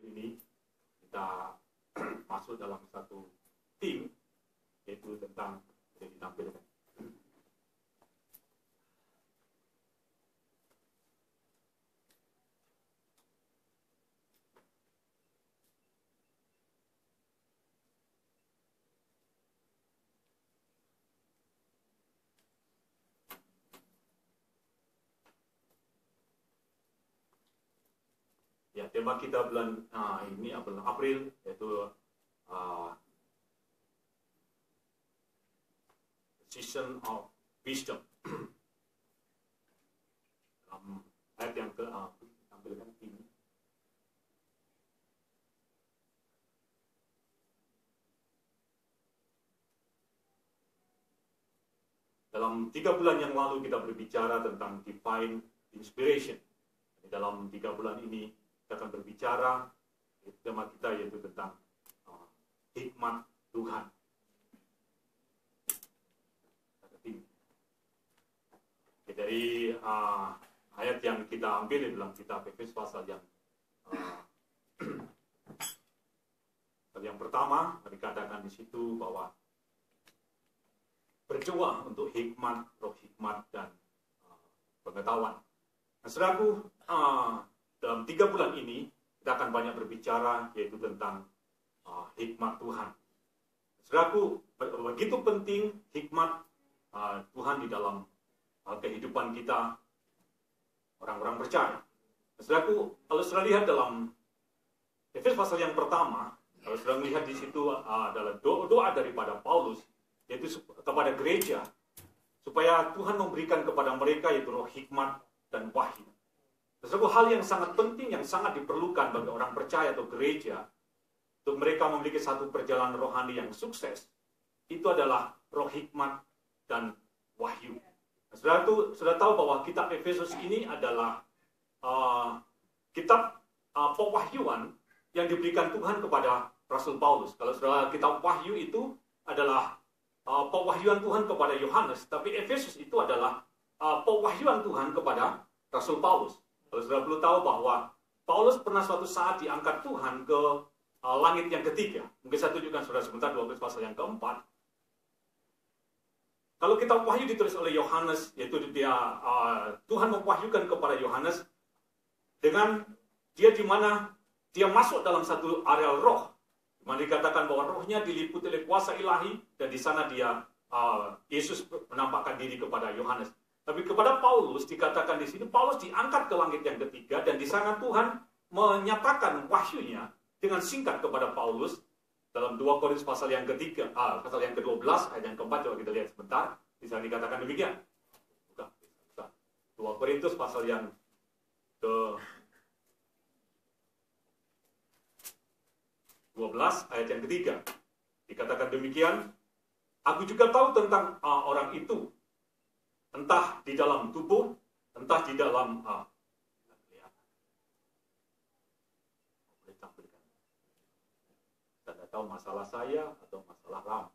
ini kita masuk dalam satu tim, yaitu tentang yang ditampilkan. Ya, tema kita bulan ini bulan April yaitu Season of Wisdom. Dalam ayat yang tampilkan ini. Dalam 3 bulan yang lalu kita berbicara tentang divine inspiration. Dalam 3 bulan ini kita akan berbicara tema kita yaitu tentang hikmat Tuhan. Dari ayat yang kita ambil dalam kitab Efesus pasal yang pertama dikatakan di situ bahwa berjuang untuk hikmat, roh hikmat dan pengetahuan. Nah, saudaraku, dalam 3 bulan ini kita akan banyak berbicara yaitu tentang hikmat Tuhan. Saudaraku, begitu penting hikmat Tuhan di dalam kehidupan kita orang-orang percaya. Saudaraku, kalau saudara lihat dalam Efesus pasal yang pertama, kalau saudara melihat di situ adalah doa daripada Paulus, yaitu kepada gereja, supaya Tuhan memberikan kepada mereka yaitu roh hikmat dan wahyu. Sesuatu hal yang sangat penting, yang sangat diperlukan bagi orang percaya atau gereja, untuk mereka memiliki satu perjalanan rohani yang sukses, itu adalah roh hikmat dan wahyu. Nah, saudara tahu bahwa kitab Efesus ini adalah kitab pewahyuan yang diberikan Tuhan kepada Rasul Paulus. Kalau saudara, kitab wahyu itu adalah pewahyuan Tuhan kepada Yohanes, tapi Efesus itu adalah pewahyuan Tuhan kepada Rasul Paulus. Kalau saudara perlu tahu bahwa Paulus pernah suatu saat diangkat Tuhan ke langit yang ketiga. Mungkin saya tunjukkan saudara sebentar 12 pasal yang keempat. Kalau kitab wahyu ditulis oleh Yohanes, yaitu Tuhan mewahyukan kepada Yohanes dengan dia di mana dia masuk dalam satu areal roh, di mana dikatakan bahwa rohnya diliputi oleh kuasa ilahi, dan di sana Yesus menampakkan diri kepada Yohanes. Tapi kepada Paulus dikatakan di sini Paulus diangkat ke langit yang ketiga, dan di sana Tuhan menyatakan wahyunya dengan singkat kepada Paulus. Dalam 2 Korintus pasal yang ketiga, pasal yang ke-12 ayat yang keempat, coba kita lihat sebentar. Di sana dikatakan demikian. 2 Korintus pasal yang ke-12 ayat yang ketiga. Dikatakan demikian, aku juga tahu tentang orang itu, entah di dalam tubuh, entah di dalam tahu masalah saya atau masalah Ram.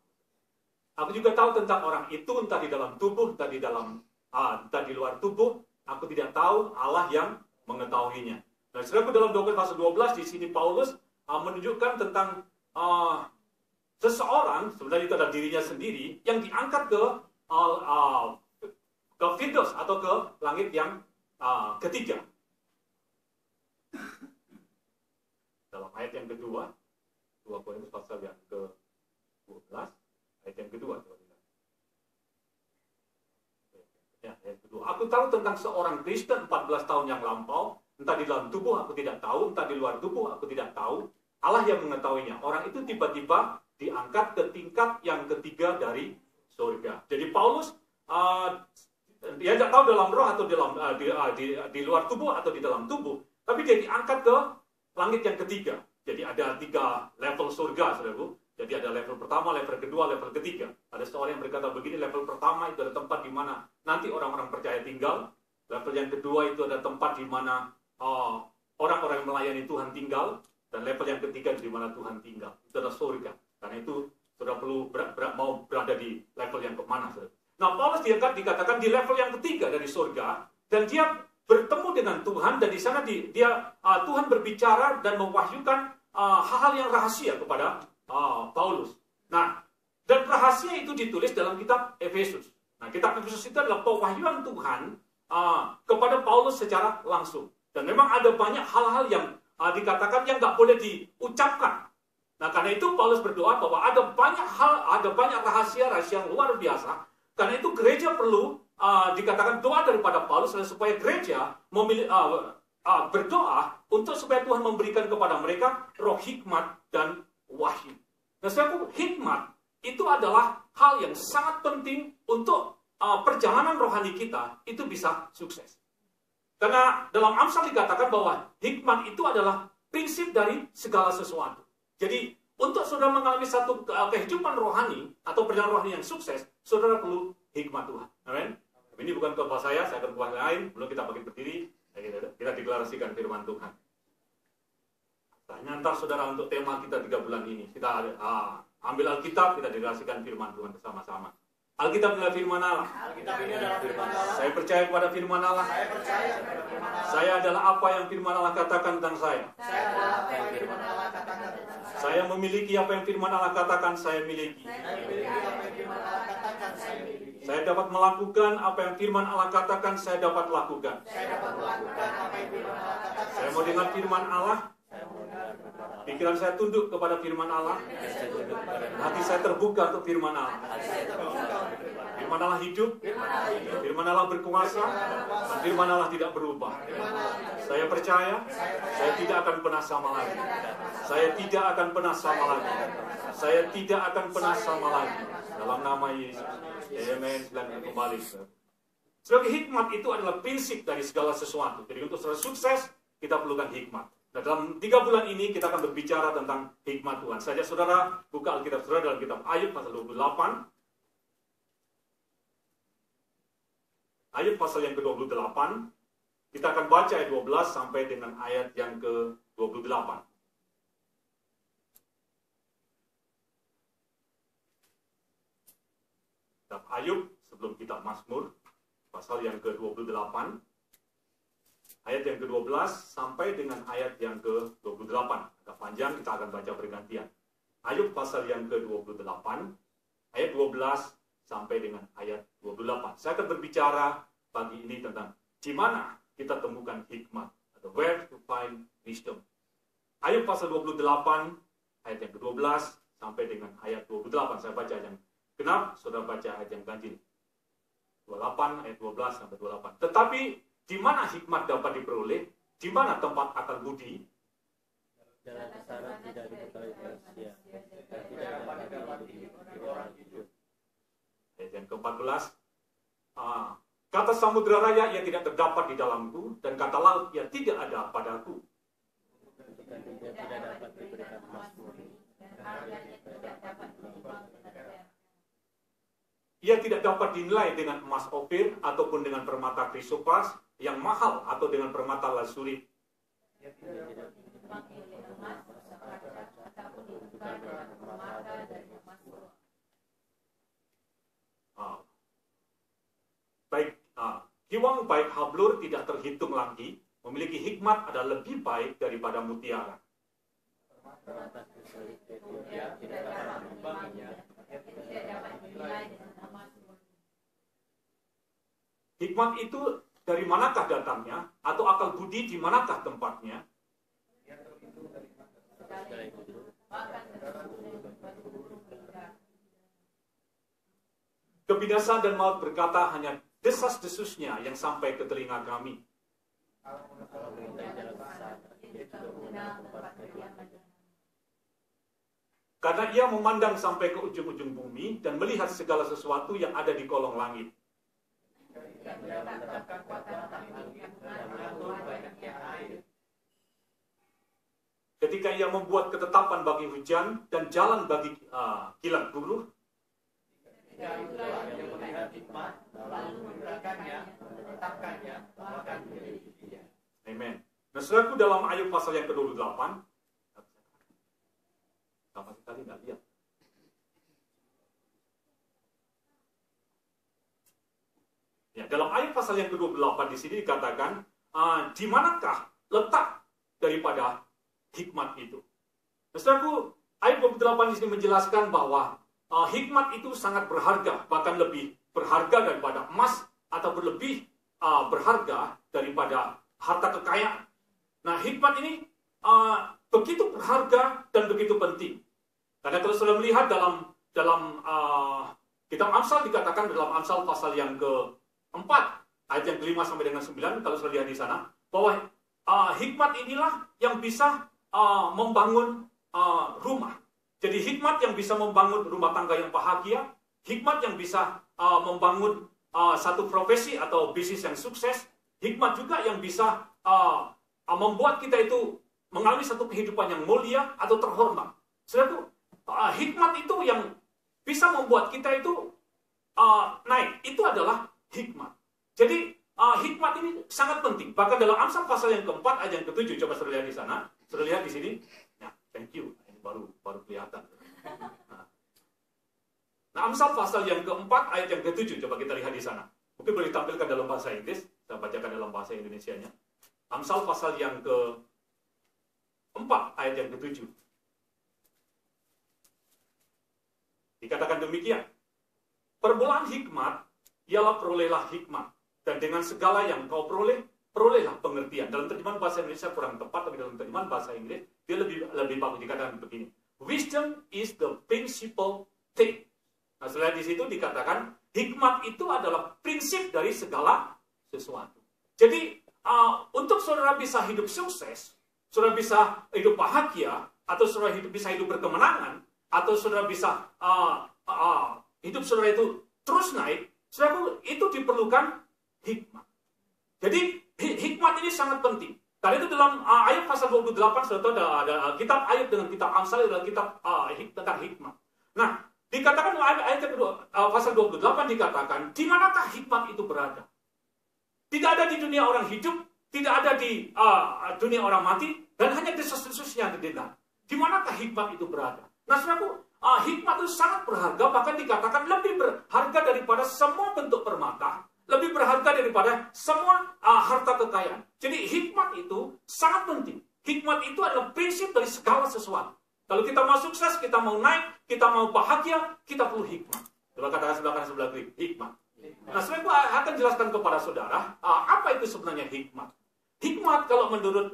Aku juga tahu tentang orang itu, entah di dalam tubuh, entah di luar tubuh. Aku tidak tahu, Allah yang mengetahuinya. Nah, saudaraku, dalam 2 pasal 12 di sini Paulus menunjukkan tentang seseorang, sebenarnya itu adalah dirinya sendiri, yang diangkat ke Firdaus atau ke langit yang ketiga. Dalam ayat yang kedua, 2 Korintus pasal yang ke-12 ayat yang kedua, coba lihat. Ya, ayat kedua. Aku tahu tentang seorang Kristen 14 tahun yang lampau, entah di dalam tubuh aku tidak tahu, entah di luar tubuh aku tidak tahu. Allah yang mengetahuinya. Orang itu tiba-tiba diangkat ke tingkat yang ketiga dari surga. Jadi Paulus dia tidak tahu dalam roh atau di luar tubuh atau di dalam tubuh, tapi dia diangkat ke langit yang ketiga. Jadi ada 3 level surga, saudaraku. Jadi ada level pertama, level kedua, level ketiga. Ada seorang yang berkata begini, level pertama itu ada tempat di mana nanti orang-orang percaya tinggal. Level yang kedua itu ada tempat di mana orang-orang yang melayani Tuhan tinggal. Dan level yang ketiga di mana Tuhan tinggal. Itu adalah surga. Karena itu sudah perlu mau berada di level yang kemana, saudara. Nah, Paulus dikatakan di level yang ketiga dari surga. Dan dia bertemu dengan Tuhan, dan di sana Tuhan berbicara dan mewahyukan hal-hal yang rahasia kepada Paulus. Nah, dan rahasia itu ditulis dalam kitab Efesus. Nah, kitab Efesus itu adalah pewahyuan Tuhan kepada Paulus secara langsung. Dan memang ada banyak hal-hal yang dikatakan yang nggak boleh diucapkan. Nah, karena itu Paulus berdoa bahwa ada banyak hal, ada banyak rahasia yang luar biasa. Karena itu gereja perlu dikatakan doa daripada Paulus supaya gereja berdoa untuk supaya Tuhan memberikan kepada mereka roh hikmat dan wahyu. Nah, saudaraku, hikmat itu adalah hal yang sangat penting untuk perjalanan rohani kita itu bisa sukses. Karena dalam Amsal dikatakan bahwa hikmat itu adalah prinsip dari segala sesuatu. Jadi, untuk saudara mengalami satu kehidupan rohani atau perjalanan rohani yang sukses, saudara perlu hikmat Tuhan. Amin. Ini bukan khotbah saya akan khotbah lain. Belum kita bagi berdiri, kita deklarasikan firman Tuhan. Nyantar saudara untuk tema kita 3 bulan ini. Kita ambil Alkitab, kita deklarasikan firman Tuhan bersama-sama. Alkitab adalah firman Allah. Saya percaya kepada firman Allah. Saya adalah apa yang firman Allah katakan tentang saya. Saya memiliki apa yang firman Allah katakan saya miliki. Saya dapat melakukan apa yang firman Allah katakan saya dapat lakukan. Saya mau dengar firman Allah. Pikiran saya tunduk kepada firman Allah. Hati saya terbuka untuk firman Allah. Firman Allah hidup. Firman Allah berkuasa. Dan firman Allah tidak berubah. Saya percaya saya tidak akan pernah sama lagi. Saya tidak akan pernah sama lagi. Saya tidak akan pernah sama lagi. Dalam nama Yesus. Amen. Silakan kembali. Sebagai hikmat itu adalah prinsip dari segala sesuatu. Jadi untuk sukses kita perlukan hikmat. Nah, dalam 3 bulan ini kita akan berbicara tentang hikmat Tuhan. Saya saudara buka Alkitab saudara dalam kitab Ayub pasal 28. Ayub pasal yang ke-28. Kita akan baca ayat 12 sampai dengan ayat yang ke-28. Kitab Ayub sebelum kitab Mazmur pasal yang ke-28. Ayat yang ke-12 sampai dengan ayat yang ke-28. Agak panjang, kita akan baca bergantian. Ayub pasal yang ke-28, ayat 12 sampai dengan ayat 28. Saya akan berbicara pagi ini tentang di mana kita temukan hikmat, atau where to find wisdom. Ayub pasal 28, ayat yang ke-12 sampai dengan ayat 28. Saya baca yang genap, saudara baca ayat yang ganjil. 28, ayat 12 sampai 28. Tetapi di mana hikmat dapat diperoleh? Di mana tempat akal budi? Jalan kesana tidak diketahui manusia, dan tidak dapat diikuti orang hidup. Ayat yang ke-14. Kata samudera raya ia tidak terdapat di dalamku, dan kata laut ia tidak ada padaku. Dan dia tidak dapat diberikan emas murni, dan harganya tidak dapat ditimbang dengan perak. Ia tidak dapat dinilai dengan emas Ofir ataupun dengan permata krisopas yang mahal atau dengan permata lasuri. Giwang baik hablur tidak terhitung lagi, memiliki hikmat adalah lebih baik daripada mutiara. Hikmat itu dari manakah datangnya? Atau akal budi di manakah tempatnya? Kebinasaan dan maut berkata hanya desas-desusnya yang sampai ke telinga kami. Karena ia memandang sampai ke ujung-ujung bumi dan melihat segala sesuatu yang ada di kolong langit. Ketika ia membuat ketetapan bagi hujan dan jalan bagi kilat buruh. Amen. Nah, saudaraku, dalam Ayub pasal yang ke-28, sama sekali nggak lihat. Ya, dalam Ayub pasal yang ke-28 di sini dikatakan di manakah letak daripada hikmat itu? Saudaraku, ayat 28 di sini menjelaskan bahwa hikmat itu sangat berharga, bahkan lebih berharga daripada emas atau lebih berharga daripada harta kekayaan. Nah, hikmat ini begitu berharga dan begitu penting. Karena kalau sudah melihat dalam kitab Amsal, dikatakan dalam Amsal pasal yang ke-4 ayat yang ke-5 sampai dengan 9, kalau sudah lihat di sana, bahwa hikmat inilah yang bisa membangun rumah. Jadi hikmat yang bisa membangun rumah tangga yang bahagia, hikmat yang bisa membangun satu profesi atau bisnis yang sukses, hikmat juga yang bisa membuat kita itu mengalami satu kehidupan yang mulia atau terhormat. Saudaraku, hikmat itu yang bisa membuat kita itu naik. Itu adalah hikmat. Jadi hikmat ini sangat penting. Bahkan dalam Amsal pasal yang ke-4 ayat yang ke-7, coba sudah lihat di sana, sudah lihat di sini. Ya, thank you. Ini baru kelihatan. Nah, Amsal pasal yang ke-4 ayat yang ke-7, coba kita lihat di sana. Mungkin boleh ditampilkan dalam bahasa Inggris, saya bacakan dalam bahasa Indonesianya. Amsal pasal yang ke-4 ayat yang ke-7. Dikatakan demikian. Permulaan hikmat ialah perolehlah hikmat, dan dengan segala yang kau perolehlah pengertian. Dalam terjemahan bahasa Indonesia kurang tepat, tapi dalam terjemahan bahasa Inggris dia lebih bagus, dikatakan begini. Wisdom is the principal thing. Nah, setelah di situ dikatakan hikmat itu adalah prinsip dari segala sesuatu. Jadi untuk saudara bisa hidup sukses, saudara bisa hidup bahagia, atau saudara bisa hidup berkemenangan, atau saudara bisa hidup saudara itu terus naik, saudara, itu diperlukan hikmat. Jadi hikmat ini sangat penting. Tadi itu dalam ayat pasal 28, saudara, ada kitab Ayub dengan kitab Amsal, adalah kitab tentang hikmat. Nah, dikatakan ayat pasal 28 dikatakan, di manakah hikmat itu berada? Tidak ada di dunia orang hidup, tidak ada di dunia orang mati, dan hanya desas-desusnya didengar. Di manakah hikmat itu berada? Nah, saudaraku, hikmat itu sangat berharga, bahkan dikatakan lebih berharga daripada semua bentuk permata, lebih berharga daripada semua harta kekayaan. Jadi hikmat itu sangat penting. Hikmat itu adalah prinsip dari segala sesuatu. Kalau kita mau sukses, kita mau naik, kita mau bahagia, kita perlu hikmat. Coba katakan sebelah kiri, hikmat. Nah, saya akan jelaskan kepada saudara, apa itu sebenarnya hikmat. Hikmat kalau menurut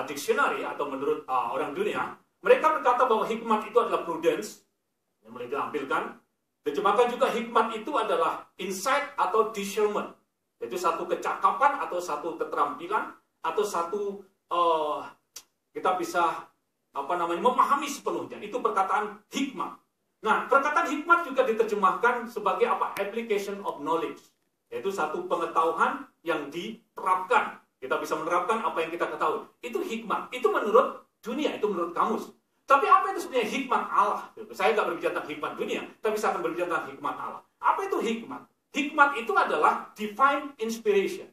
dictionary atau menurut orang dunia, mereka berkata bahwa hikmat itu adalah prudence, yang boleh ditampilkan. Diterjemahkan juga hikmat itu adalah insight atau discernment, yaitu satu kecakapan atau satu keterampilan atau satu kita bisa memahami sepenuhnya. Itu perkataan hikmat. Nah, perkataan hikmat juga diterjemahkan sebagai application of knowledge, yaitu satu pengetahuan yang diterapkan. Kita bisa menerapkan apa yang kita ketahui. Itu hikmat. Itu menurut dunia, itu menurut kamus. Tapi apa itu sebenarnya hikmat Allah? Saya nggak berbicara tentang hikmat dunia, tapi saya akan berbicara tentang hikmat Allah. Apa itu hikmat? Hikmat itu adalah divine inspiration.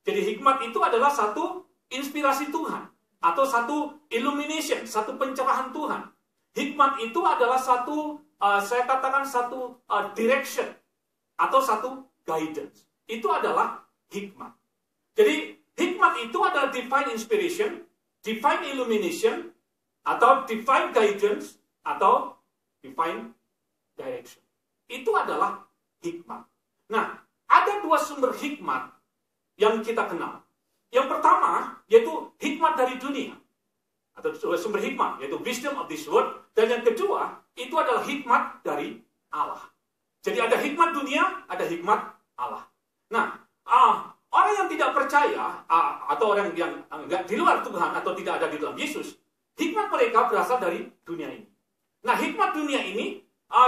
Jadi hikmat itu adalah satu inspirasi Tuhan, atau satu illumination, satu pencerahan Tuhan. Hikmat itu adalah satu, saya katakan satu direction, atau satu guidance. Itu adalah hikmat. Jadi hikmat itu adalah divine inspiration, divine illumination, atau divine guidance, atau divine direction. Itu adalah hikmat. Nah, ada dua sumber hikmat yang kita kenal. Yang pertama, yaitu hikmat dari dunia, atau sumber hikmat, yaitu wisdom of this world. Dan yang kedua, itu adalah hikmat dari Allah. Jadi ada hikmat dunia, ada hikmat Allah. Nah, orang yang tidak percaya, atau orang yang di luar Tuhan, atau tidak ada di dalam Yesus, hikmat mereka berasal dari dunia ini. Nah, hikmat dunia ini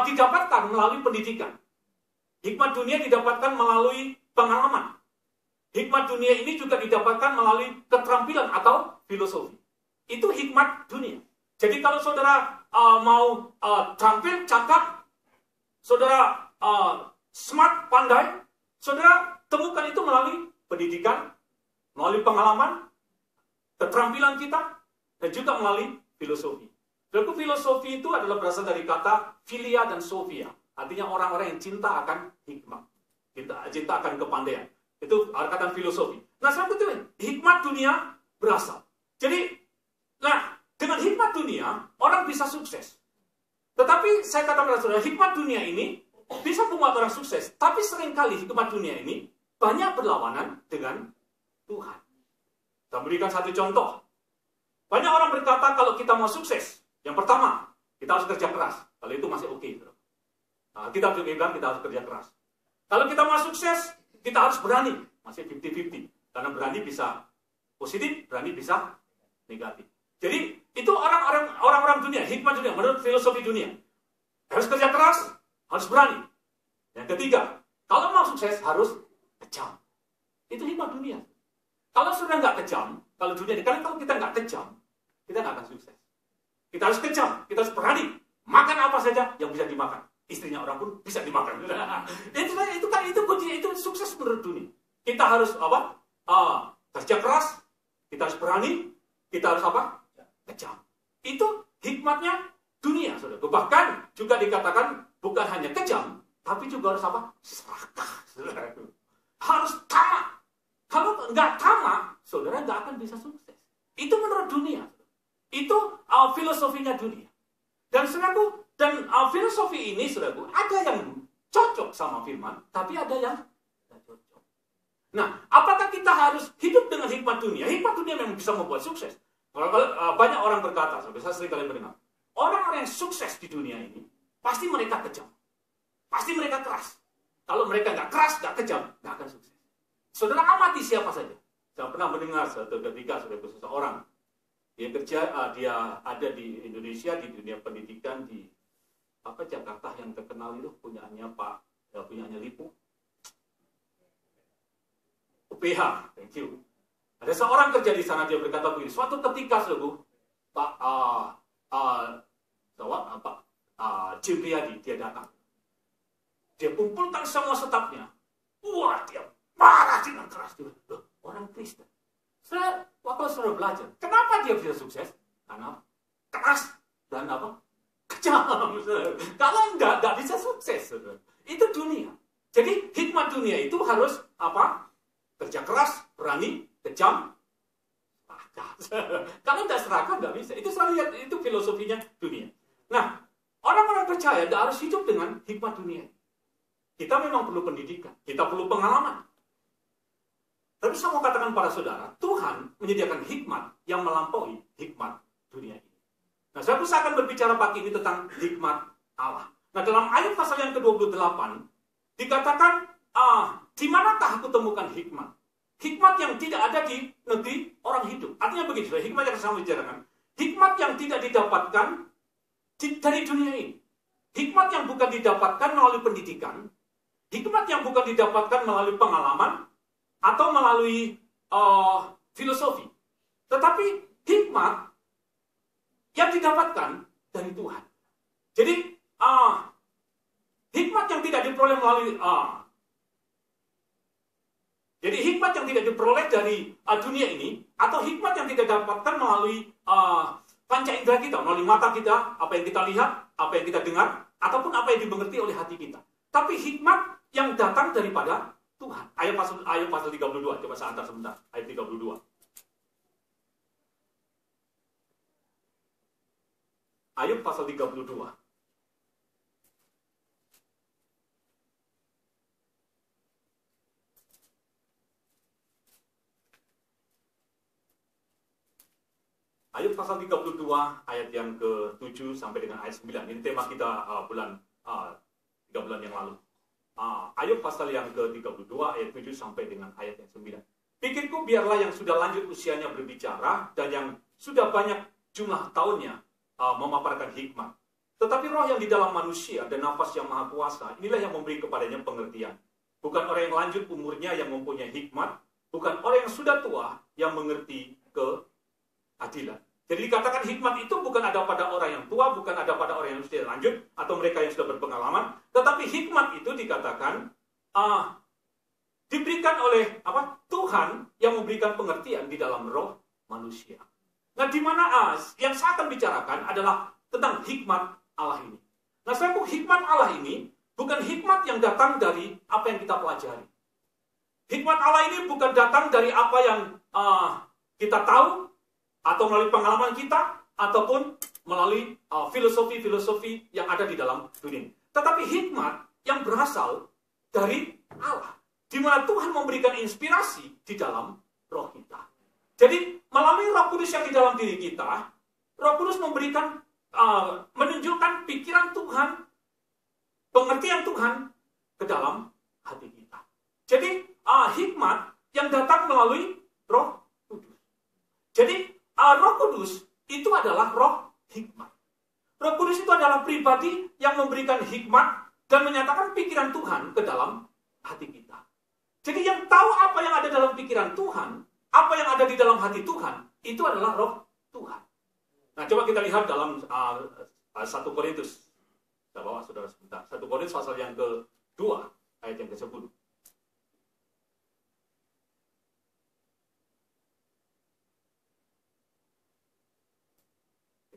didapatkan melalui pendidikan. Hikmat dunia didapatkan melalui pengalaman. Hikmat dunia ini juga didapatkan melalui keterampilan atau filosofi. Itu hikmat dunia. Jadi kalau saudara mau tampil, cakap, saudara smart, pandai, saudara temukan itu melalui pendidikan, melalui pengalaman, keterampilan kita, dan juga melalui filosofi. Lalu filosofi itu adalah berasal dari kata philia dan sophia. Artinya orang-orang yang cinta akan hikmat. Cinta akan kepandaian. Itu kata filosofi. Nah, saya itu hikmat dunia berasal. Jadi, dengan hikmat dunia, orang bisa sukses. Tetapi saya katakan saudara, hikmat dunia ini bisa membuat orang sukses. Tapi seringkali hikmat dunia ini banyak berlawanan dengan Tuhan. Saya berikan satu contoh. Banyak orang berkata kalau kita mau sukses, yang pertama, kita harus kerja keras. Kalau itu masih oke. Kita juga bilang kita harus kerja keras. Kalau kita mau sukses, kita harus berani. Masih 50-50. Karena berani bisa positif, berani bisa negatif. Jadi, itu orang-orang dunia, hikmat dunia, menurut filosofi dunia. Harus kerja keras, harus berani. Yang ketiga, kalau mau sukses, harus kejam. Itu hikmat dunia. Kalau sudah nggak kejam, kalau dunia, karena kalau kita nggak kejam, kita nggak akan sukses. Kita harus kejam, kita harus berani. Makan apa saja yang bisa dimakan. Istrinya orang pun bisa dimakan. Itu sukses menurut dunia. Kita harus kerja keras, kita harus berani, kita harus kejam. Itu hikmatnya dunia, saudara. Bahkan juga dikatakan bukan hanya kejam, tapi juga harus serakah, saudara. Harus tamak. Kalau nggak tamak, saudara nggak akan bisa sukses. Itu menurut dunia. Itu filosofinya dunia. Dan saudaraku, filosofi ini, saudaraku, ada yang cocok sama firman, tapi ada yang tidak cocok. Nah, apakah kita harus hidup dengan hikmat dunia? Hikmat dunia memang bisa membuat sukses. Kalau banyak orang berkata, saya sering kali mendengar, orang-orang yang sukses di dunia ini, pasti mereka kejam. Pasti mereka keras. Kalau mereka nggak keras, nggak kejam, nggak akan sukses. Saudara amati siapa saja. Saya pernah mendengar suatu ketika seseorang, dia ada di Indonesia, di dunia pendidikan, di Jakarta yang terkenal itu, punyaannya Lipo. UPH, thank you. Ada seorang kerja di sana, dia berkata begini, suatu ketika Jim Riyadi, dia datang. Dia kumpulkan semua stafnya. Wah, dia marah dengan keras. Loh, orang Kristen. Waktu saya belajar, kenapa dia bisa sukses? Karena keras dan kejam. Kalau enggak bisa sukses. Itu dunia. Jadi hikmat dunia itu harus kerja keras, berani, kejam, kalau tidak serakah nggak bisa. Itu saya lihat, itu filosofinya dunia. Nah, orang-orang percaya tidak harus hidup dengan hikmat dunia. Kita memang perlu pendidikan, kita perlu pengalaman. Tapi saya mau katakan pada saudara, Tuhan menyediakan hikmat yang melampaui hikmat dunia ini. Nah, saya akan berbicara pagi ini tentang hikmat Allah. Nah, dalam ayat pasal yang ke-28 dikatakan, di manakah aku temukan hikmat? Hikmat yang tidak ada di negeri orang hidup. Artinya begitu, hikmat yang saya bicarakan. Hikmat yang tidak didapatkan dari dunia ini. Hikmat yang bukan didapatkan melalui pendidikan. Hikmat yang bukan didapatkan melalui pengalaman atau melalui filosofi. Tetapi hikmat yang didapatkan dari Tuhan. Jadi, hikmat yang tidak diperoleh melalui jadi hikmat yang tidak diperoleh dari dunia ini, atau hikmat yang tidak didapatkan melalui panca indera kita, melalui mata kita, apa yang kita lihat, apa yang kita dengar, ataupun apa yang dimengerti oleh hati kita. Tapi hikmat yang datang daripada Tuhan. Ayat pasal 32, coba saya antar sebentar. Ayat 32. Ayat pasal 32. Ayat pasal 32, ayat yang ke-7 sampai dengan ayat 9. Ini tema kita 3 bulan yang lalu. Ayat pasal yang ke-32, ayat 7 sampai dengan ayat yang 9. Pikirku biarlah yang sudah lanjut usianya berbicara, dan yang sudah banyak jumlah tahunnya memaparkan hikmat. Tetapi roh yang di dalam manusia dan nafas yang maha kuasa, inilah yang memberi kepadanya pengertian. Bukan orang yang lanjut umurnya yang mempunyai hikmat, bukan orang yang sudah tua yang mengerti keadilan. Jadi dikatakan hikmat itu bukan ada pada orang yang tua, bukan ada pada orang yang sudah lanjut, atau mereka yang sudah berpengalaman. Tetapi hikmat itu dikatakan diberikan oleh Tuhan yang memberikan pengertian di dalam roh manusia. Nah, di mana yang saya akan bicarakan adalah tentang hikmat Allah ini. Nah, hikmat Allah ini bukan hikmat yang datang dari apa yang kita pelajari. hikmat Allah ini bukan datang dari apa yang kita tahu, atau melalui pengalaman kita, ataupun melalui filosofi-filosofi yang ada di dalam dunia. Tetapi hikmat yang berasal dari Allah, di mana Tuhan memberikan inspirasi di dalam roh kita. Jadi melalui Roh Kudus yang di dalam diri kita, Roh Kudus memberikan, menunjukkan pikiran Tuhan, pengertian Tuhan ke dalam hati kita. Jadi hikmat yang datang melalui Roh Kudus. Jadi Roh Kudus itu adalah roh hikmat. Roh Kudus itu adalah pribadi yang memberikan hikmat dan menyatakan pikiran Tuhan ke dalam hati kita. Jadi yang tahu apa yang ada dalam pikiran Tuhan, apa yang ada di dalam hati Tuhan, itu adalah roh Tuhan. Nah, coba kita lihat dalam 1 Korintus. Kita bawa saudara sebentar. 1 Korintus pasal yang ke-2, ayat yang ke-10.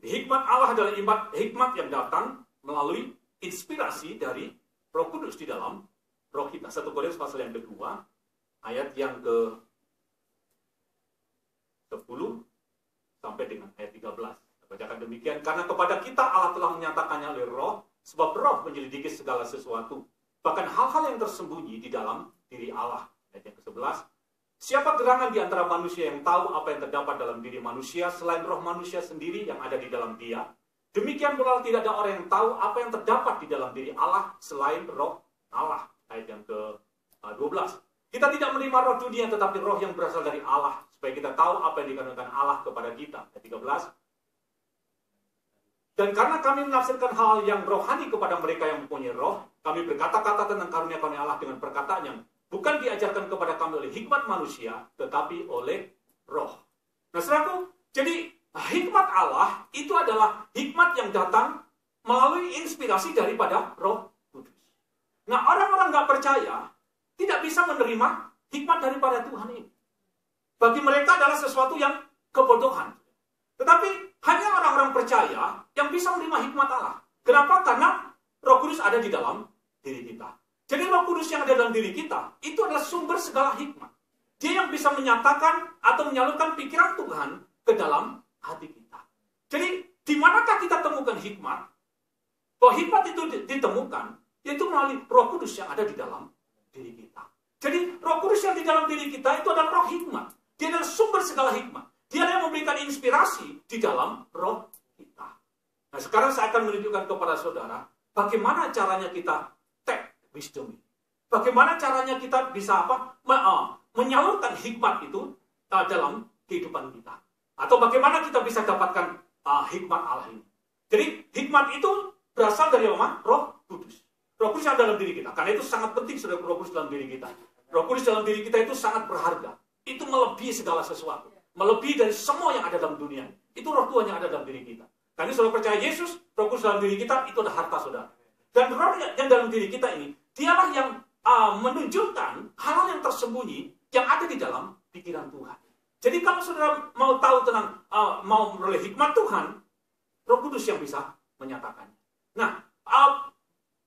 Hikmat Allah adalah hikmat yang datang melalui inspirasi dari Roh Kudus di dalam roh kita. 1 Korintus pasal yang kedua, ayat yang ke-10 sampai dengan ayat 13. Bacakan demikian, karena kepada kita Allah telah menyatakannya oleh roh, sebab roh menyelidiki segala sesuatu, bahkan hal-hal yang tersembunyi di dalam diri Allah. Ayat yang ke-11, siapa gerangan di antara manusia yang tahu apa yang terdapat dalam diri manusia selain roh manusia sendiri yang ada di dalam dia? Demikian pula tidak ada orang yang tahu apa yang terdapat di dalam diri Allah selain roh Allah. Ayat yang ke-12. Kita tidak menerima roh dunia tetapi roh yang berasal dari Allah, supaya kita tahu apa yang dikaruniakan Allah kepada kita. Ayat 13. Dan karena kami menafsirkan hal yang rohani kepada mereka yang mempunyai roh, kami berkata-kata tentang karunia-karunia Allah dengan perkataan yang bukan diajarkan kepada kami oleh hikmat manusia, tetapi oleh roh. Nah, saudaraku, jadi hikmat Allah itu adalah hikmat yang datang melalui inspirasi daripada Roh Kudus. Nah, orang-orang nggak percaya tidak bisa menerima hikmat daripada Tuhan ini. Bagi mereka adalah sesuatu yang kebodohan. Tetapi hanya orang-orang percaya yang bisa menerima hikmat Allah. Kenapa? Karena Roh Kudus ada di dalam diri kita. Jadi Roh Kudus yang ada dalam diri kita, itu adalah sumber segala hikmat. Dia yang bisa menyatakan atau menyalurkan pikiran Tuhan ke dalam hati kita. Jadi, di manakah kita temukan hikmat? Bahwa hikmat itu ditemukan, yaitu melalui Roh Kudus yang ada di dalam diri kita. Jadi, Roh Kudus yang di dalam diri kita itu adalah roh hikmat. Dia adalah sumber segala hikmat. Dia yang memberikan inspirasi di dalam roh kita. Nah, sekarang saya akan menunjukkan kepada saudara, bagaimana caranya kita wisdom. Bagaimana caranya kita bisa menyalurkan hikmat itu dalam kehidupan kita. Atau bagaimana kita bisa dapatkan hikmat Allah ini. Jadi hikmat itu berasal dari Roh Kudus. Roh Kudus yang dalam diri kita. Karena itu sangat penting saudara, Roh Kudus dalam diri kita. Roh Kudus dalam diri kita itu sangat berharga. Itu melebihi segala sesuatu. Melebihi dari semua yang ada dalam dunia. Itu roh Tuhan yang ada dalam diri kita. Karena saudara percaya Yesus, Roh Kudus dalam diri kita itu adalah harta saudara. Dan roh yang dalam diri kita ini, dialah yang menunjukkan hal-hal yang tersembunyi yang ada di dalam pikiran Tuhan. Jadi kalau saudara mau tahu tentang, mau memperoleh hikmat Tuhan, Roh Kudus yang bisa menyatakannya. Nah,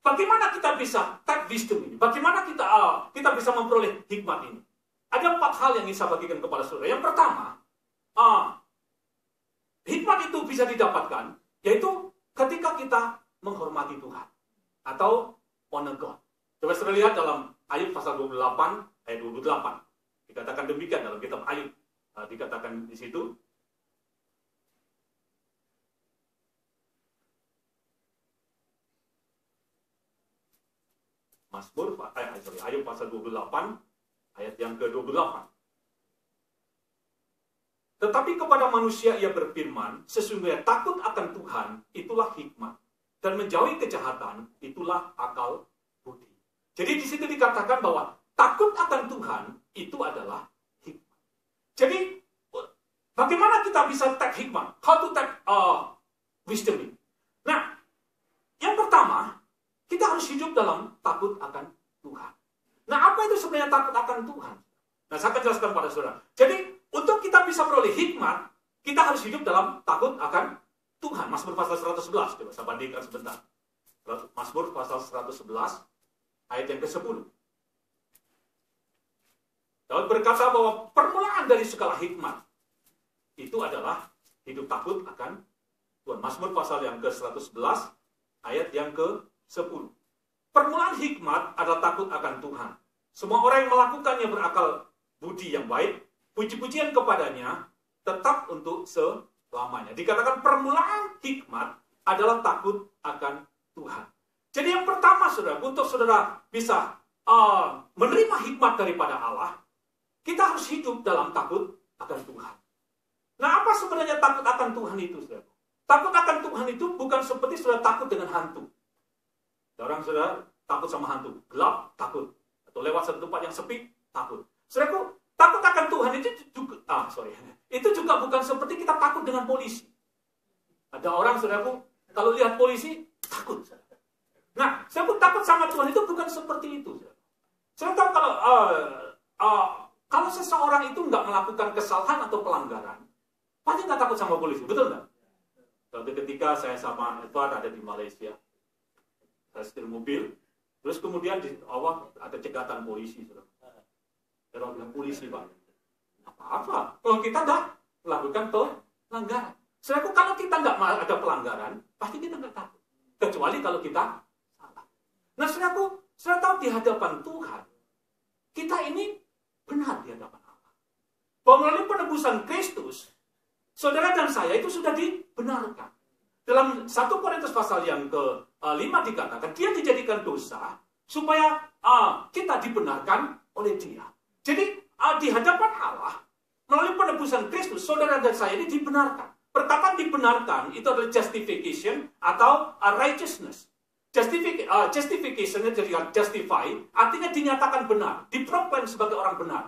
bagaimana kita bisa take wisdom ini? Bagaimana kita bisa memperoleh hikmat ini? Ada 4 hal yang ingin saya bagikan kepada saudara. Yang pertama, hikmat itu bisa didapatkan, yaitu ketika kita menghormati Tuhan. Atau honor God. Coba saudara lihat dalam Ayub pasal 28, ayat 28. Dikatakan demikian dalam kitab Ayub. Dikatakan di situ. Ayub pasal 28, ayat yang ke-28. Tetapi kepada manusia ia berfirman, sesungguhnya takut akan Tuhan, itulah hikmat. Dan menjauhi kejahatan, itulah akal budi. Jadi di situ dikatakan bahwa takut akan Tuhan, itu adalah hikmat. Jadi, bagaimana kita bisa take hikmat? How to take wisdom? Nah, yang pertama, kita harus hidup dalam takut akan Tuhan. Nah, apa itu sebenarnya takut akan Tuhan? Nah, saya akan jelaskan pada saudara. Jadi, untuk kita bisa beroleh hikmat, kita harus hidup dalam takut akan Tuhan. Mazmur pasal 111. Coba saya bandingkan sebentar. Mazmur pasal 111, ayat yang ke-10. Daud berkata bahwa permulaan dari segala hikmat itu adalah hidup takut akan Tuhan. Mazmur pasal yang ke-111 ayat yang ke-10. Permulaan hikmat adalah takut akan Tuhan. Semua orang yang melakukannya berakal budi yang baik, puji-pujian kepadanya tetap untuk selamanya. Dikatakan permulaan hikmat adalah takut akan Tuhan. Jadi yang pertama, saudara, untuk saudara bisa menerima hikmat daripada Allah, kita harus hidup dalam takut akan Tuhan. Nah, apa sebenarnya takut akan Tuhan itu, saudara? Takut akan Tuhan itu bukan seperti saudara takut dengan hantu. Orang saudara takut sama hantu, gelap, takut. Atau lewat satu tempat yang sepi, takut. Saudaraku, takut akan Tuhan itu juga bukan seperti kita takut dengan polisi. Ada orang, saudaraku, kalau lihat polisi, takut. Saudara. Nah, saudaraku, takut sama Tuhan itu bukan seperti itu. Saudara tahu kalau seseorang itu nggak melakukan kesalahan atau pelanggaran, pasti nggak takut sama polisi, betul nggak? Suatu ketika saya sama Edward ada di Malaysia, saya setir mobil, terus kemudian di awal ada cegatan polisi. Saya bilang, polisi Pak, apa-apa, kalau kita nggak melakukan pelanggaran. Saudaraku, kalau kita nggak ada pelanggaran, pasti kita nggak takut. Kecuali kalau kita salah. Nah, saudaraku, saudara tahu di hadapan Tuhan, kita ini benar di hadapan Allah. Bahwa melalui penebusan Kristus, saudara dan saya itu sudah dibenarkan. Dalam 1 Korintus pasal yang ke-5 dikatakan, dia dijadikan dosa supaya kita dibenarkan oleh dia. Jadi di hadapan Allah, melalui penebusan Kristus, saudara dan saya ini dibenarkan. Perkataan dibenarkan itu adalah justification atau righteousness. Justification itu justify, artinya dinyatakan benar, diproklaim sebagai orang benar.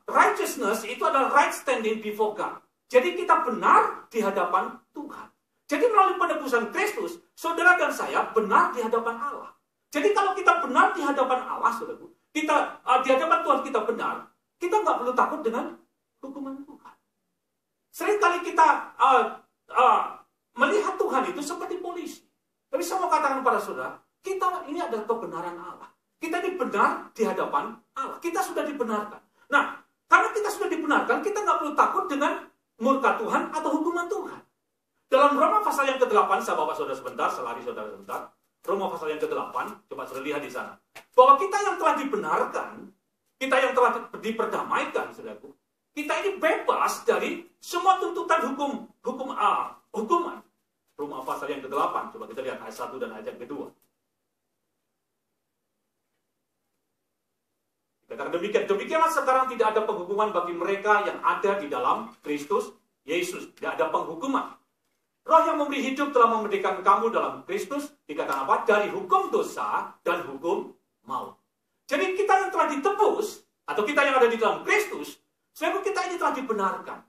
Righteousness itu adalah right standing before God. Jadi kita benar di hadapan Tuhan. Jadi melalui penebusan Kristus, saudara dan saya benar di hadapan Allah. Jadi kalau kita benar di hadapan Allah, saudara, kita di hadapan Tuhan kita benar, kita nggak perlu takut dengan hukuman Tuhan. Seringkali kita melihat Tuhan itu seperti polisi. Tapi saya mau katakan kepada saudara, kita ini adalah kebenaran Allah. Kita ini benar di hadapan Allah. Kita sudah dibenarkan. Nah, karena kita sudah dibenarkan, kita nggak perlu takut dengan murka Tuhan atau hukuman Tuhan. Dalam Roma pasal yang ke-8, saya bawa saudara sebentar, selari saudara sebentar. Roma pasal yang ke-8, coba saudara lihat di sana. Bahwa kita yang telah dibenarkan, kita yang telah diperdamaikan, saudaraku, kita ini bebas dari semua tuntutan hukuman. Roma pasal yang ke-8, coba kita lihat ayat 1 dan ayat yang kedua. Dikatakan demikianlah sekarang tidak ada penghukuman bagi mereka yang ada di dalam Kristus Yesus. Tidak ada penghukuman. Roh yang memberi hidup telah memerdekakan kamu dalam Kristus, dikatakan apa? Dari hukum dosa dan hukum maut. Jadi kita yang telah ditebus, atau kita yang ada di dalam Kristus, saudaraku, kita ini telah dibenarkan.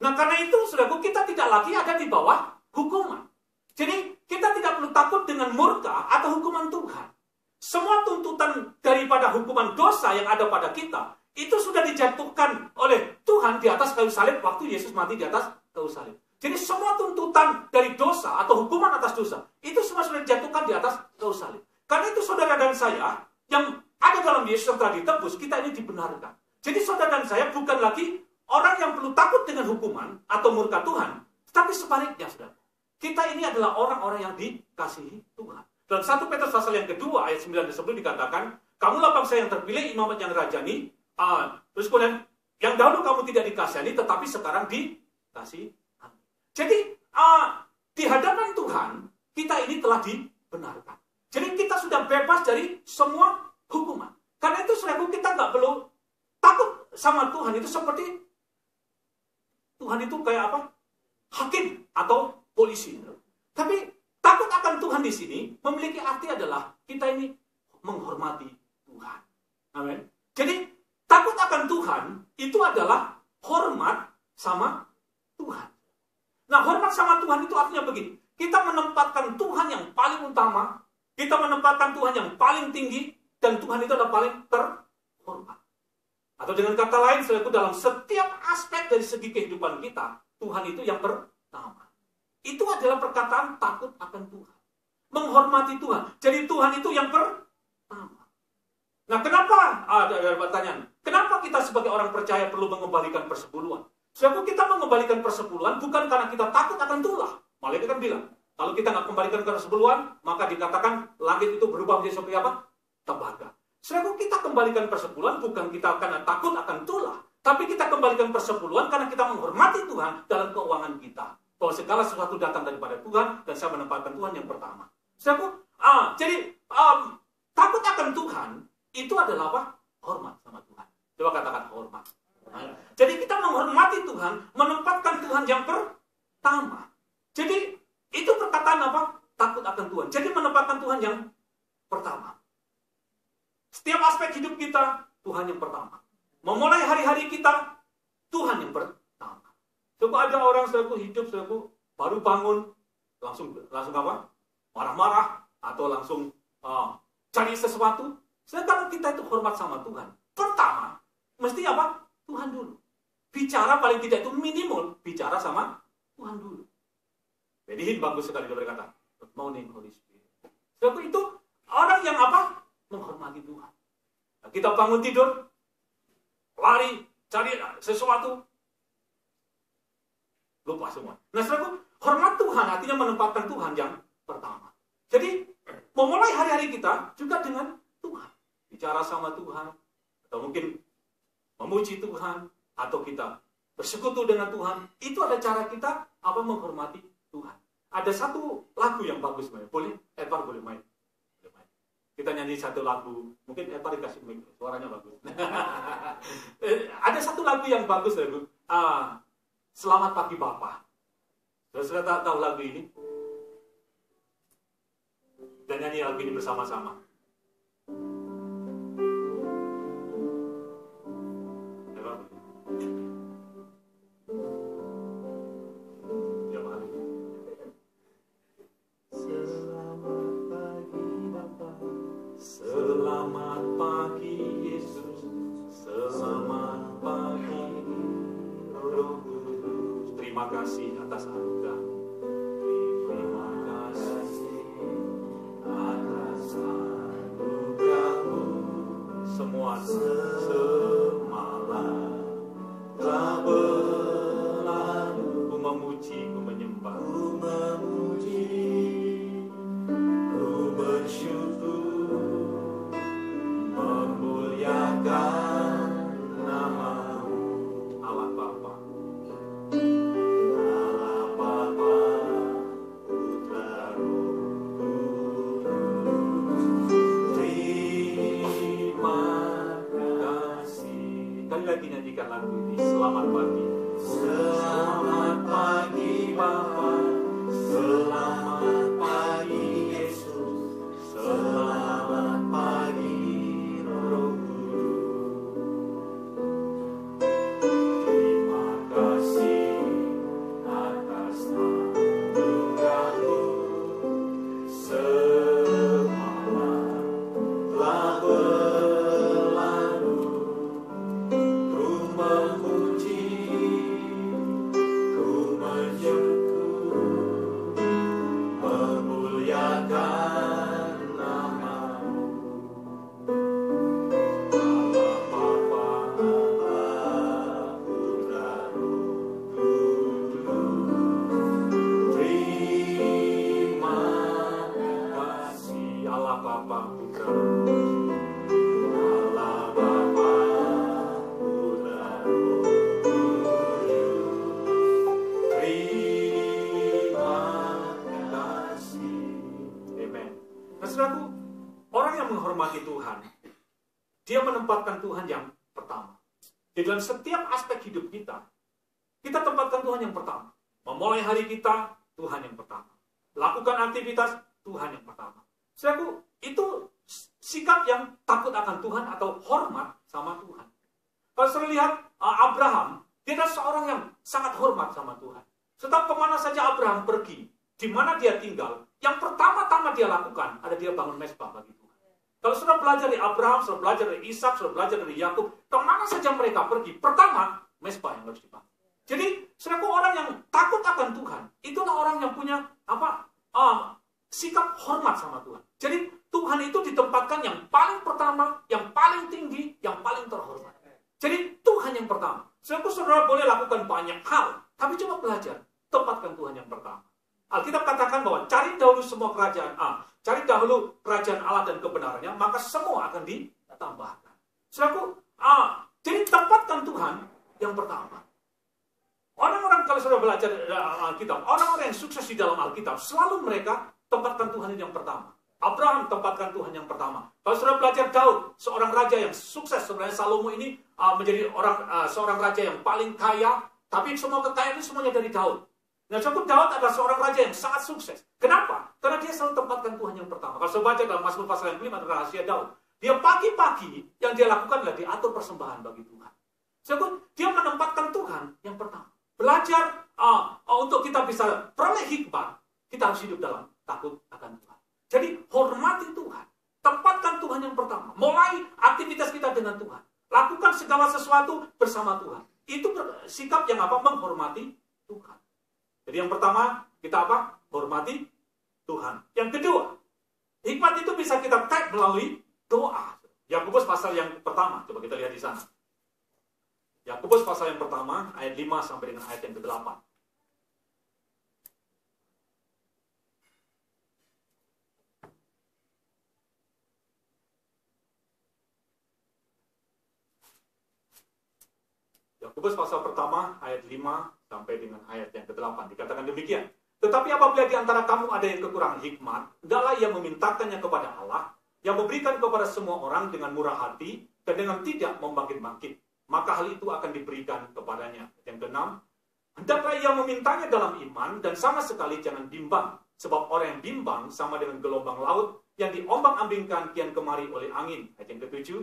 Nah, karena itu, saudaraku, kita tidak lagi ada di bawah hukuman. Jadi, kita tidak perlu takut dengan murka atau hukuman Tuhan. Semua tuntutan daripada hukuman dosa yang ada pada kita, itu sudah dijatuhkan oleh Tuhan di atas kayu salib waktu Yesus mati di atas kayu salib. Jadi semua tuntutan dari dosa atau hukuman atas dosa, itu semua sudah dijatuhkan di atas kayu salib. Karena itu saudara dan saya, yang ada dalam Yesus yang telah ditebus, kita ini dibenarkan. Jadi saudara dan saya bukan lagi orang yang perlu takut dengan hukuman atau murka Tuhan, tetapi sebaliknya, saudara. Kita ini adalah orang-orang yang dikasihi Tuhan. Dalam 1 Petrus pasal yang kedua, ayat 9 dan 10 dikatakan, kamulah bangsa yang terpilih, imamat yang rajani, terus kemudian, yang dahulu kamu tidak dikasihani, tetapi sekarang dikasihi. Jadi, di hadapan Tuhan, kita ini telah dibenarkan. Jadi, kita sudah bebas dari semua hukuman. Karena itu, saudaraku, kita nggak perlu takut sama Tuhan. Itu seperti, Tuhan itu kayak apa? Hakim atau polisi. Tapi, takut akan Tuhan di sini, memiliki arti adalah, kita ini menghormati Tuhan. Amin. Jadi, takut akan Tuhan, itu adalah hormat sama Tuhan. Nah, hormat sama Tuhan itu artinya begini. Kita menempatkan Tuhan yang paling utama, kita menempatkan Tuhan yang paling tinggi, dan Tuhan itu adalah paling terhormat. Atau dengan kata lain, saudaraku, dalam setiap aspek dari segi kehidupan kita, Tuhan itu yang pertama. Itu adalah perkataan takut akan Tuhan. Menghormati Tuhan. Jadi Tuhan itu yang pertama. Nah, kenapa? Ada pertanyaan. Kenapa kita sebagai orang percaya perlu mengembalikan persepuluhan? Sebab kita mengembalikan persepuluhan bukan karena kita takut akan tulah. Malaikat kan bilang, kalau kita nggak kembalikan persepuluhan, maka dikatakan langit itu berubah menjadi seperti apa? Tembaga. Sebab kita kembalikan persepuluhan bukan kita karena takut akan tulah, tapi kita kembalikan persepuluhan karena kita menghormati Tuhan dalam keuangan kita. Bahwa segala sesuatu datang daripada Tuhan dan saya menempatkan Tuhan yang pertama. Sebab takut akan Tuhan itu adalah apa? Hormat sama Tuhan. Coba katakan hormat. Jadi kita menghormati Tuhan, menempatkan Tuhan yang pertama. Jadi itu perkataan apa? Takut akan Tuhan. Jadi menempatkan Tuhan yang pertama. Setiap aspek hidup kita, Tuhan yang pertama. Memulai hari-hari kita, Tuhan yang pertama. Coba ada orang hidup baru bangun, langsung apa? Marah-marah atau langsung cari sesuatu. Sedangkan kita itu hormat sama Tuhan. Pertama, mesti apa? Tuhan dulu. Bicara paling tidak itu minimal, bicara sama Tuhan dulu. Jadi bagus sekali dia berkata, good morning Holy Spirit. Sebab itu orang yang apa? Menghormati Tuhan. Nah, kita bangun tidur, lari, cari sesuatu, lupa semua. Nah, sebab hormat Tuhan artinya menempatkan Tuhan yang pertama. Jadi memulai hari-hari kita juga dengan Tuhan. Bicara sama Tuhan, atau mungkin memuji Tuhan, atau kita bersekutu dengan Tuhan. Itu ada cara kita apa menghormati Tuhan. Ada satu lagu yang bagus, boleh? Edward boleh main. Kita nyanyi satu lagu, mungkin Edward dikasih mic, suaranya bagus. Ada satu lagu yang bagus, lagu Selamat Pagi Bapa. Sudah tahu lagu ini? Dan nyanyi lagu ini bersama-sama. Selamat pagi Yesus, selamat pagi Roh Kudus. Terima kasih atas anugerah. Terima kasih atas anugerah-Mu. Semua semalam telah berlalu. Ku memuji, ku menyembah, ku memuji, ku bersyukur, memuliakan nama-Mu. Allah Bapa, Allah Bapa, Putra Roh Kudus. Terima kasih. Kali lagi nyanyikan lagu ini. Selamat pagi. Selamat pagi Bapa, selamat pagi Yesus, selamat pagi Roh Kudus. Terima kasih atas anugerah-Mu. Semalam telah berlalu. Ku memuji, ku mensyukur, memuliakan nama-Mu. Allah Bapa, Allah Putra Roh Kudus. Terima kasih. Allah Bapa, Putra Roh Kudus. Allah Bapa, Putra Roh Kudus. Terima kasih. Amen. Nah, saudaraku, orang yang menghormati Tuhan, dia menempatkan Tuhan yang pertama. Di dalam setiap aspek hidup kita tempatkan Tuhan yang pertama. Memulai hari kita, Tuhan yang pertama. Lakukan aktivitas, Tuhan yang pertama. Saudaraku, itu sikap yang takut akan Tuhan atau hormat sama Tuhan. Kalau saya lihat Abraham, dia adalah seorang yang sangat hormat sama Tuhan. Setiap kemana saja Abraham pergi, di mana dia tinggal, yang pertama-tama dia lakukan ada dia bangun mezbah bagi Tuhan. Kalau sudah belajar dari Abraham, sudah belajar dari Ishak, sudah belajar dari Yakub, kemana saja mereka pergi, pertama mezbah yang harus dibangun. Jadi, saudaraku, orang yang takut akan Tuhan, itulah orang yang punya sikap hormat sama Tuhan. Jadi, Tuhan itu ditempatkan yang paling pertama, yang paling tinggi, yang paling terhormat. Jadi Tuhan yang pertama. Saudara boleh lakukan banyak hal, tapi coba belajar, tempatkan Tuhan yang pertama. Alkitab katakan bahwa cari dahulu semua kerajaan Allah, cari dahulu kerajaan Allah dan kebenarannya, maka semua akan ditambahkan. Saudaraku, jadi tempatkan Tuhan yang pertama. Orang-orang kalau sudah belajar Alkitab, orang-orang yang sukses di dalam Alkitab, selalu mereka tempatkan Tuhan yang pertama. Abraham tempatkan Tuhan yang pertama. Kalau sudah belajar Daud, seorang raja yang sukses, sebenarnya Salomo ini menjadi seorang raja yang paling kaya, tapi semua kekayaan itu semuanya dari Daud. Nah, Daud adalah seorang raja yang sangat sukses. Kenapa? Karena dia selalu tempatkan Tuhan yang pertama. Kalau saya baca dalam Mazmur pasal yang 5 adalah rahasia Daud. Dia pagi-pagi yang dia lakukan adalah diatur persembahan bagi Tuhan. Dia menempatkan Tuhan yang pertama. Belajar untuk kita bisa peroleh hikmat, kita harus hidup dalam takut akan Tuhan. Jadi hormati Tuhan. Tempatkan Tuhan yang pertama. Mulai aktivitas kita dengan Tuhan. Lakukan segala sesuatu bersama Tuhan. Itu sikap yang menghormati Tuhan. Jadi yang pertama, kita hormati Tuhan. Yang kedua, hikmat itu bisa kita tag melalui doa. Yakobus pasal yang pertama, coba kita lihat di sana. Yakobus pasal yang pertama, ayat 5 sampai dengan ayat yang ke-8. Yakobus pasal pertama, ayat 5 sampai dengan ayat yang ke-8. Dikatakan demikian. Tetapi apabila di antara kamu ada yang kekurangan hikmat, hendaklah ia memintakannya kepada Allah, yang memberikan kepada semua orang dengan murah hati, dan dengan tidak membangkit-bangkit. Maka hal itu akan diberikan kepadanya. Yang ke-6, hendaklah ia memintanya dalam iman, dan sama sekali jangan bimbang. Sebab orang yang bimbang sama dengan gelombang laut, yang diombang-ambingkan kian kemari oleh angin. Ayat yang ke-7,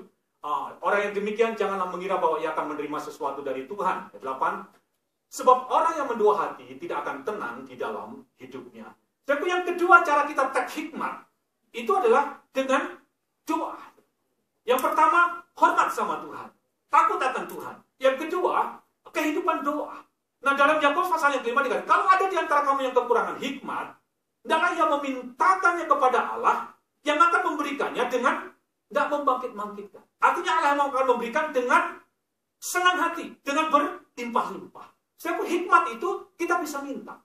orang yang demikian janganlah mengira bahwa ia akan menerima sesuatu dari Tuhan. Ayat 8, sebab orang yang mendua hati tidak akan tenang di dalam hidupnya. Jadi yang kedua cara kita tak hikmat, itu adalah dengan doa. Yang pertama, hormat sama Tuhan. Takut akan Tuhan. Yang kedua, kehidupan doa. Nah, dalam Yakobus pasal yang 5 dikatakan, kalau ada di antara kamu yang kekurangan hikmat, hendaklah ia memintakannya kepada Allah, yang akan memberikannya dengan tidak membangkit-bangkitkan. Artinya Allah yang akan memberikan dengan senang hati, dengan berlimpah-limpah. Sebab hikmat itu kita bisa minta.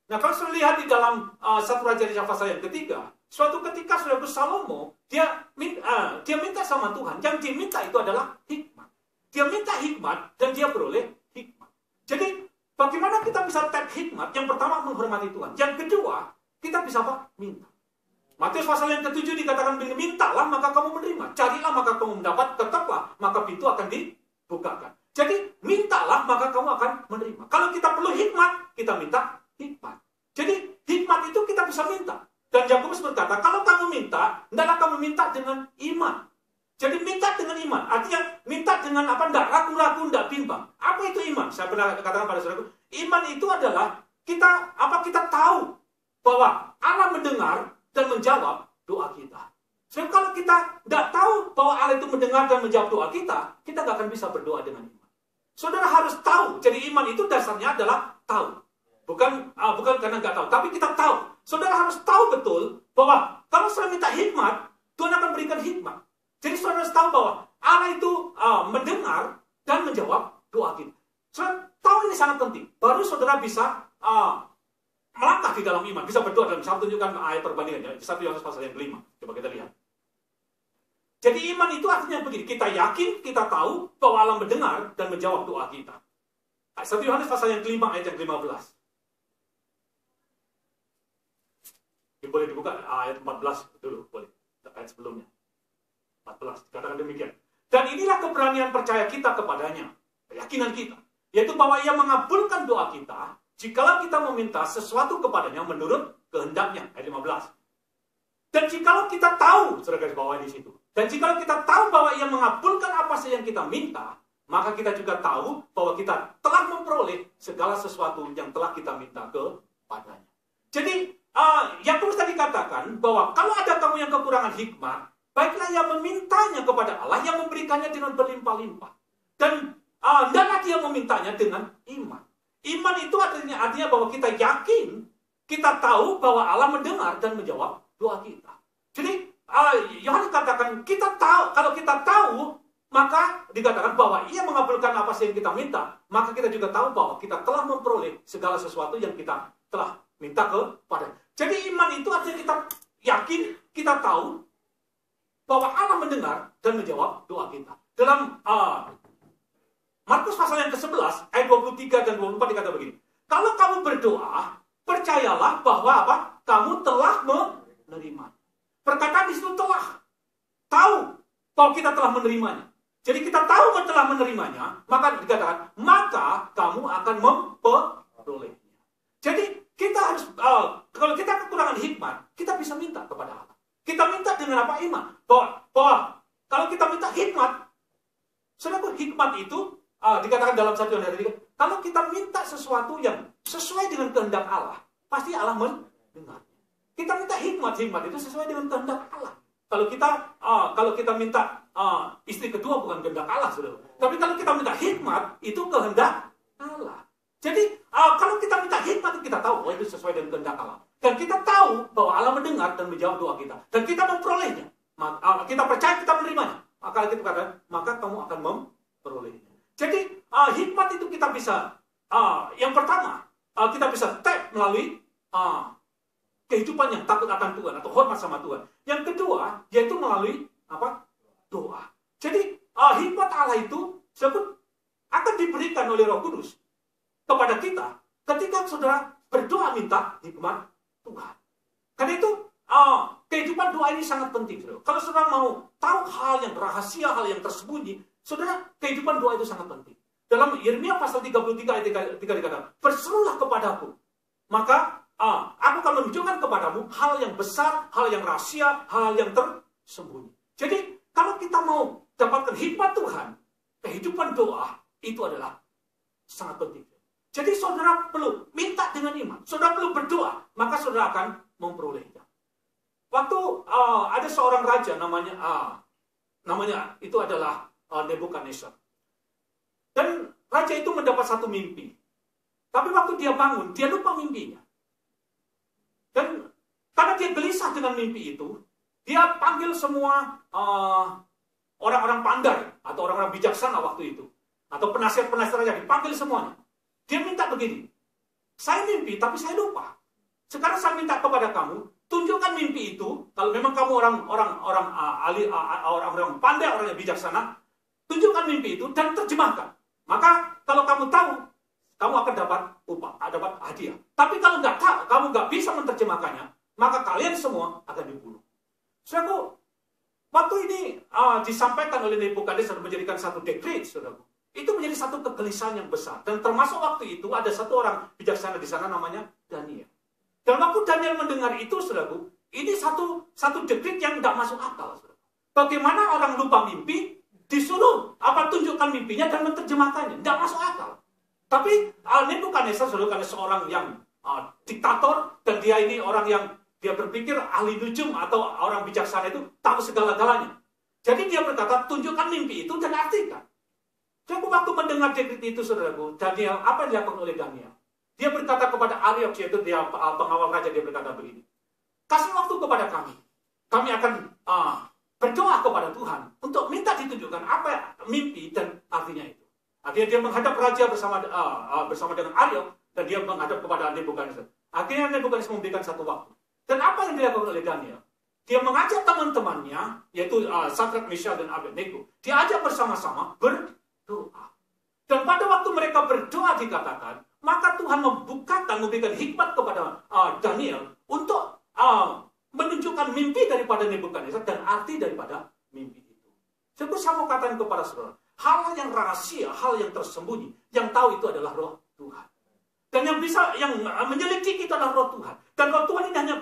Nah, kalau sudah lihat di dalam 1 Raja pasal yang ketiga, suatu ketika sudah Salomo, dia minta sama Tuhan. Yang diminta itu adalah hikmat. Dia minta hikmat dan dia beroleh hikmat. Jadi, bagaimana kita bisa tap hikmat? Yang pertama, menghormati Tuhan. Yang kedua, kita bisa minta. Matius pasal yang ke-7 dikatakan, mintalah maka kamu menerima. Carilah maka kamu mendapat. Ketuklah maka pintu akan dibukakan. Jadi, mintalah maka kamu akan menerima. Kalau kita perlu hikmat, kita minta hikmat. Jadi, hikmat itu kita bisa minta. Dan Yakobus berkata, kalau kamu minta, hendaklah kamu minta dengan iman. Jadi minta dengan iman. Artinya minta dengan tidak ragu-ragu, tidak bimbang. Apa itu iman? Saya pernah katakan pada saudaraku, iman itu adalah kita tahu bahwa Allah mendengar dan menjawab doa kita. Sebab kalau kita tidak tahu bahwa Allah itu mendengar dan menjawab doa kita nggak akan bisa berdoa dengan iman. Saudara harus tahu. Jadi iman itu dasarnya adalah tahu. Bukan karena nggak tahu, tapi kita tahu. Saudara harus tahu betul bahwa kalau saya minta hikmat, Tuhan akan berikan hikmat. Jadi saudara harus tahu bahwa Allah itu mendengar dan menjawab doa kita. Saudara tahu ini sangat penting. Baru saudara bisa melangkah di dalam iman, bisa berdoa. Dan saya tunjukkan ayat perbandingannya, 1 Yohanes pasal yang 5. Coba kita lihat. Jadi iman itu artinya begini, kita yakin, kita tahu bahwa Allah mendengar dan menjawab doa kita. 1 Yohanes pasal yang 5 ayat yang 15. Boleh dibuka ayat 14 dulu, boleh. Ayat sebelumnya. 14, katakan demikian. Dan inilah keberanian percaya kita kepadanya, keyakinan kita, yaitu bahwa ia mengabulkan doa kita, jikalau kita meminta sesuatu kepadanya menurut kehendaknya. Ayat 15. Dan jikalau kita tahu, sudah garis bawah di situ. Dan jikalau kita tahu bahwa ia mengabulkan apa saja yang kita minta, maka kita juga tahu bahwa kita telah memperoleh segala sesuatu yang telah kita minta kepadanya. Jadi, Yakobus tadi katakan bahwa kalau ada kamu yang kekurangan hikmat, baiklah ia memintanya kepada Allah yang memberikannya dengan berlimpah-limpah. Dan hendaklah dia memintanya dengan iman. Iman itu artinya bahwa kita yakin, kita tahu bahwa Allah mendengar dan menjawab doa kita. Jadi Yohanes katakan, kita tahu, kalau kita tahu, maka dikatakan bahwa ia mengabulkan apa yang kita minta, maka kita juga tahu bahwa kita telah memperoleh segala sesuatu yang kita telah minta kepada. Jadi iman itu artinya kita yakin, kita tahu bahwa Allah mendengar dan menjawab doa kita. Dalam Markus pasal yang ke-11, ayat 23 dan 24 dikatakan begini. Kalau kamu berdoa, percayalah bahwa apa? Kamu telah menerima. Perkataan di situ telah. Tahu bahwa kita telah menerimanya. Jadi kita tahu telah menerimanya, maka dikatakan, maka kamu akan memperolehnya. Jadi kita harus, kalau kita kekurangan hikmat, kita bisa minta kepada Allah. Kita minta dengan apa? Iman. Bahwa kalau kita minta hikmat, saudara, hikmat itu dikatakan dalam 1 Yohanes 3, kalau kita minta sesuatu yang sesuai dengan kehendak Allah, pasti Allah mendengar. Kita minta hikmat itu sesuai dengan kehendak Allah. Kalau kita minta istri kedua bukan kehendak Allah, saudara. Tapi kalau kita minta hikmat, itu kehendak Allah. Jadi kalau kita minta hikmat, kita tahu itu sesuai dengan kehendak Allah. Dan kita tahu bahwa Allah mendengar dan menjawab doa kita. Dan kita memperolehnya. Kita percaya kita menerimanya. Maka kita katakan, maka kamu akan memperolehnya. Jadi hikmat itu kita bisa, yang pertama, kita bisa tap melalui kehidupan yang takut akan Tuhan atau hormat sama Tuhan. Yang kedua, yaitu melalui apa? Doa. Jadi hikmat Allah itu akan diberikan oleh Roh Kudus kepada kita ketika saudara berdoa minta hikmat Tuhan. Karena itu kehidupan doa ini sangat penting, saudara. Kalau saudara mau tahu hal yang rahasia, hal yang tersembunyi, saudara, kehidupan doa itu sangat penting. Dalam Yeremia pasal 33 ayat 3 dikatakan, berserulah kepadaku, maka aku akan menunjukkan kepadamu hal yang besar, hal yang rahasia, hal yang tersembunyi. Jadi, kalau kita mau dapatkan hikmat Tuhan, kehidupan doa itu adalah sangat penting. Jadi, saudara perlu minta dengan iman. Saudara perlu berdoa, maka saudara akan memperolehnya. Waktu ada seorang raja namanya itu adalah Nebukadnezar. Dan raja itu mendapat satu mimpi. Tapi waktu dia bangun, dia lupa mimpinya. Dan karena dia gelisah dengan mimpi itu, dia panggil semua orang-orang pandai atau orang-orang bijaksana waktu itu, atau penasihat-penasihat raja, dipanggil semuanya. Dia minta begini, saya mimpi tapi saya lupa. Sekarang saya minta kepada kamu, tunjukkan mimpi itu. Kalau memang kamu orang-orang pandai, orang yang bijaksana, tunjukkan mimpi itu dan terjemahkan. Maka kalau kamu tahu, kamu akan dapat upah, dapat hadiah. Tapi kalau kamu nggak bisa menerjemahkannya, maka kalian semua akan dibunuh. Saudaraku, waktu ini disampaikan oleh Nebukadnezar menjadikan satu dekret, saudaraku. Itu menjadi satu kegelisahan yang besar. Dan termasuk waktu itu ada satu orang bijaksana di sana namanya Daniel. Dan waktu Daniel mendengar itu, saudaraku, ini satu dekret yang nggak masuk akal, saudaraku. Bagaimana orang lupa mimpi, disuruh tunjukkan mimpinya dan menerjemahkannya, nggak masuk akal. Tapi Nebukadnezar, saudara, karena seorang yang diktator, dan dia ini orang yang dia berpikir ahli nujum atau orang bijaksana itu tahu segala-galanya. Jadi dia berkata, tunjukkan mimpi itu dan artikan. Jadi waktu mendengar dekret itu, saudaraku, Daniel, apa yang dilakukan oleh Daniel? Dia berkata kepada Ariok, yaitu dia pengawal raja, dia berkata begini, kasih waktu kepada kami. Kami akan berdoa kepada Tuhan untuk minta ditunjukkan apa mimpi dan artinya itu. Akhirnya dia menghadap raja bersama dengan Ariok, dan dia menghadap kepada Nebukadnezar. Akhirnya Nebukadnezar memberikan satu waktu. Dan apa yang dilakukan oleh Daniel? Dia mengajak teman-temannya, yaitu Sadrak, Meshach, dan Abednego. Dia ajak bersama-sama berdoa. Dan pada waktu mereka berdoa dikatakan, maka Tuhan memberikan hikmat kepada Daniel untuk menunjukkan mimpi daripada Nebukadnezar dan arti daripada mimpi itu. Jadi saya mau katakan kepada saudara, hal yang rahasia, hal yang tersembunyi, yang tahu itu adalah Roh Tuhan. Dan yang menyelidiki itu adalah Roh Tuhan. Dan Roh Tuhan ini hanya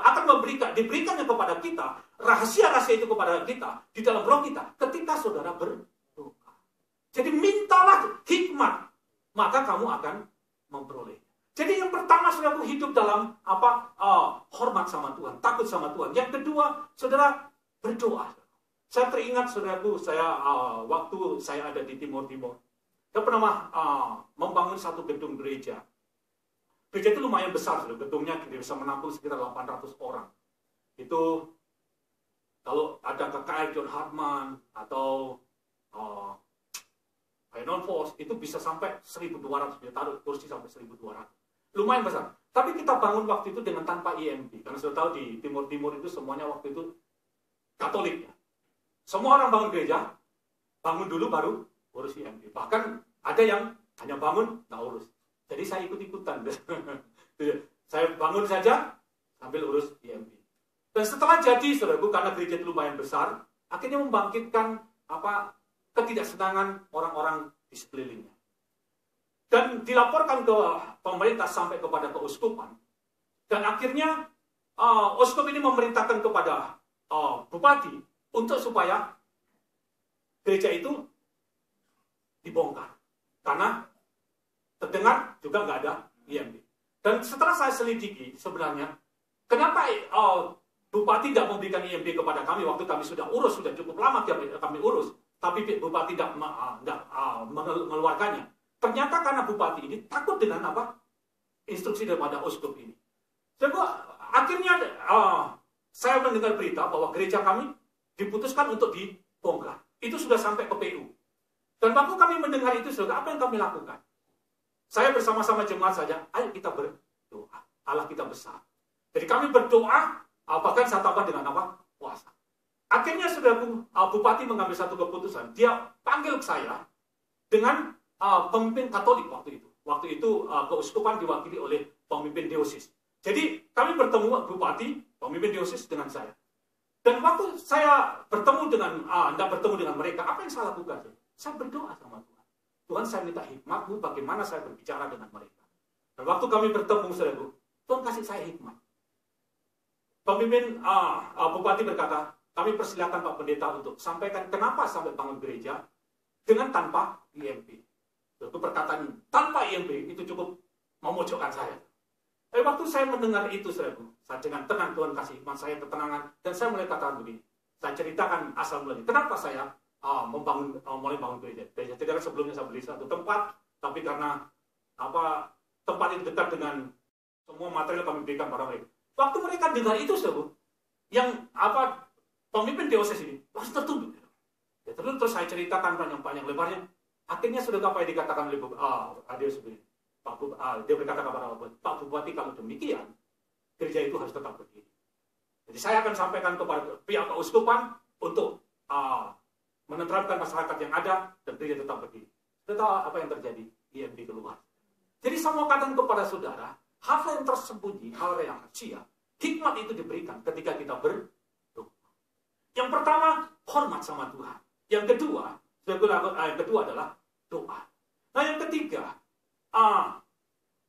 akan diberikannya kepada kita, rahasia-rahasia itu kepada kita, di dalam roh kita, ketika saudara berdoa. Jadi mintalah hikmat, maka kamu akan memperoleh. Jadi yang pertama, saudara, hidup dalam hormat sama Tuhan, takut sama Tuhan. Yang kedua, saudara, berdoa. Saya teringat, saudaraku, waktu saya ada di Timur, saya pernah membangun satu gedung gereja. Gereja itu lumayan besar, saudara. Gedungnya bisa menampung sekitar 800 orang. Itu Kalau ada KKR John Hartman atau Henon Foss, itu bisa sampai 1.200, dia taruh kursi sampai 1.200. Lumayan besar. Tapi kita bangun waktu itu dengan tanpa IMB. Karena sudah tahu di Timur-Timur itu semuanya waktu itu Katolik. Ya. Semua orang bangun gereja, bangun dulu baru urus IMB. Bahkan ada yang hanya bangun, nggak urus. Jadi saya ikut-ikutan. Saya bangun saja, sambil urus IMB. Dan setelah jadi, saudaraku, karena gereja itu lumayan besar, akhirnya membangkitkan ketidaksenangan orang-orang di sekelilingnya. Dan dilaporkan ke pemerintah sampai kepada keuskupan. Dan akhirnya uskup ini memerintahkan kepada bupati untuk supaya gereja itu dibongkar. Karena terdengar juga nggak ada IMB. Dan setelah saya selidiki sebenarnya, kenapa bupati tidak memberikan IMB kepada kami waktu kami sudah urus, sudah cukup lama kami urus. Tapi Bupati tidak mengeluarkannya. Ternyata karena Bupati ini takut dengan instruksi daripada uskup ini. Jadi akhirnya saya mendengar berita bahwa gereja kami diputuskan untuk dibongkar. Itu sudah sampai ke PU. Dan waktu kami mendengar itu, saudara, apa yang kami lakukan? Saya bersama-sama jemaat saja, ayo kita berdoa. Allah kita besar. Jadi kami berdoa, bahkan saya tambah dengan puasa. Akhirnya saudaraku, Bupati mengambil satu keputusan. Dia panggil saya dengan pemimpin Katolik waktu itu. Waktu itu keuskupan diwakili oleh pemimpin diosis. Jadi kami bertemu Bupati, pemimpin diosis dengan saya. Dan waktu saya bertemu dengan mereka, apa yang saya lakukan? Saya berdoa sama Tuhan. Tuhan, saya minta hikmat-Mu bagaimana saya berbicara dengan mereka. Dan waktu kami bertemu, saudaraku, Tuhan kasih saya hikmat. Pemimpin Bupati berkata, kami persilakan Pak Pendeta untuk sampaikan kenapa sampai bangun gereja dengan tanpa IMB. Itu perkataan tanpa IMB itu cukup memojokkan saya. Tapi waktu saya mendengar itu, saudaraku, saya dengan tenang, Tuhan kasih hikmat saya ketenangan, dan saya mulai katakan begini. Saya ceritakan asal mulanya. Kenapa saya mulai bangun gereja? Jadi sebelumnya saya beli satu tempat, tapi karena tempat itu dekat dengan semua material kami berikan pada mereka. Waktu mereka dengar itu, saudaraku, yang pemimpin diosis ini langsung tertunduk. Ya, terus saya ceritakan panjang lebarnya. Akhirnya sudah apa yang dikatakan oleh dia berkata kepada Pak Bupati, kalau demikian gereja itu harus tetap berdiri. Jadi saya akan sampaikan kepada pihak keuskupan untuk menenteramkan masyarakat yang ada dan gereja tetap berdiri. Sudah tahu apa yang terjadi? IMB keluar. Jadi saya mau katakan kepada saudara, hal yang tersembunyi, hal yang rahasia, hikmat itu diberikan ketika kita berdoa. Yang pertama, hormat sama Tuhan. Yang kedua adalah doa. Nah, yang ketiga,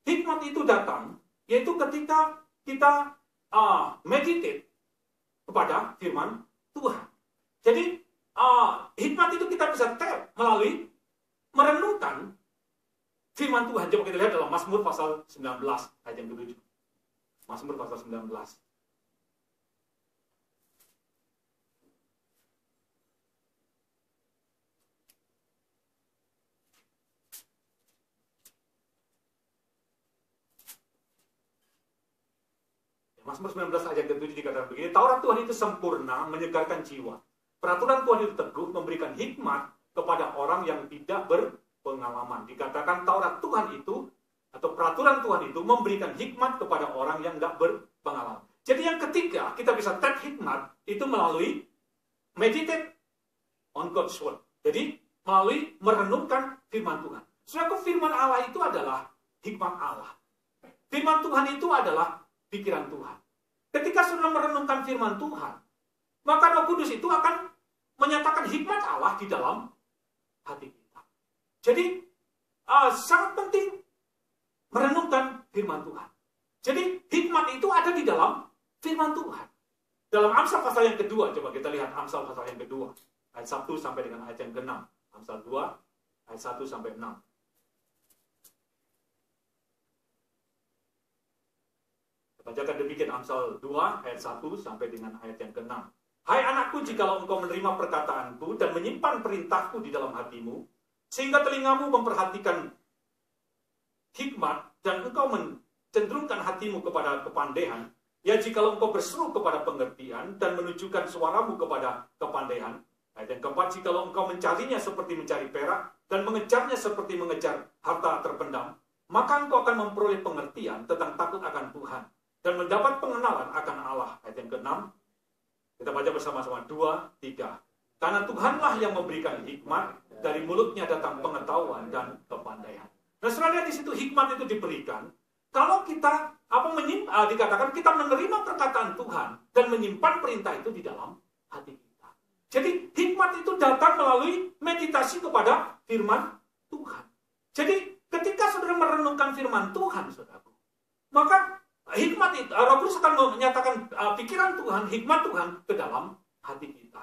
hikmat itu datang, yaitu ketika kita meditate kepada firman Tuhan. Jadi, hikmat itu kita bisa tap melalui merenungkan firman Tuhan. Coba kita lihat dalam Mazmur pasal 19, ayat yang ke-7. Mazmur pasal 19. Mazmur 19 ayat ke-7 dikatakan begini, Taurat Tuhan itu sempurna, menyegarkan jiwa. Peraturan Tuhan itu teguh, memberikan hikmat kepada orang yang tidak berpengalaman. Dikatakan Taurat Tuhan itu, atau peraturan Tuhan itu, memberikan hikmat kepada orang yang tidak berpengalaman. Jadi yang ketiga, kita bisa tap hikmat, itu melalui meditate on God's word. Jadi, melalui merenungkan firman Tuhan. Saudara, firman Allah itu adalah hikmat Allah. Firman Tuhan itu adalah pikiran Tuhan. Ketika saudara merenungkan firman Tuhan, maka Roh Kudus itu akan menyatakan hikmat Allah di dalam hati kita. Jadi, sangat penting merenungkan firman Tuhan. Jadi, hikmat itu ada di dalam firman Tuhan. Dalam Amsal pasal yang kedua, coba kita lihat Amsal pasal yang kedua. Ayat 1 sampai dengan ayat yang ke-6. Amsal 2, ayat 1 sampai 6. Bacakan demikian Amsal 2 ayat 1 sampai dengan ayat yang ke-6. Hai anakku, jikalau engkau menerima perkataanku dan menyimpan perintahku di dalam hatimu, sehingga telingamu memperhatikan hikmat dan engkau mencenderungkan hatimu kepada kepandaian, Ya, jikalau engkau berseru kepada pengertian dan menunjukkan suaramu kepada kepandaian. Ayat yang keempat, jikalau engkau mencarinya seperti mencari perak dan mengejarnya seperti mengejar harta terpendam, maka engkau akan memperoleh pengertian tentang takut akan Tuhan dan mendapat pengenalan akan Allah. Ayat yang keenam, kita baca bersama-sama, 2, 3. Karena Tuhanlah yang memberikan hikmat, dari mulutnya datang pengetahuan dan kepandaian. Nah, saudara, di situ hikmat itu diberikan kalau kita dikatakan kita menerima perkataan Tuhan dan menyimpan perintah itu di dalam hati kita. Jadi hikmat itu datang melalui meditasi kepada firman Tuhan. Jadi ketika saudara merenungkan firman Tuhan, saudaraku, maka hikmat itu, Roh Kudus akan menyatakan pikiran Tuhan, hikmat Tuhan ke dalam hati kita.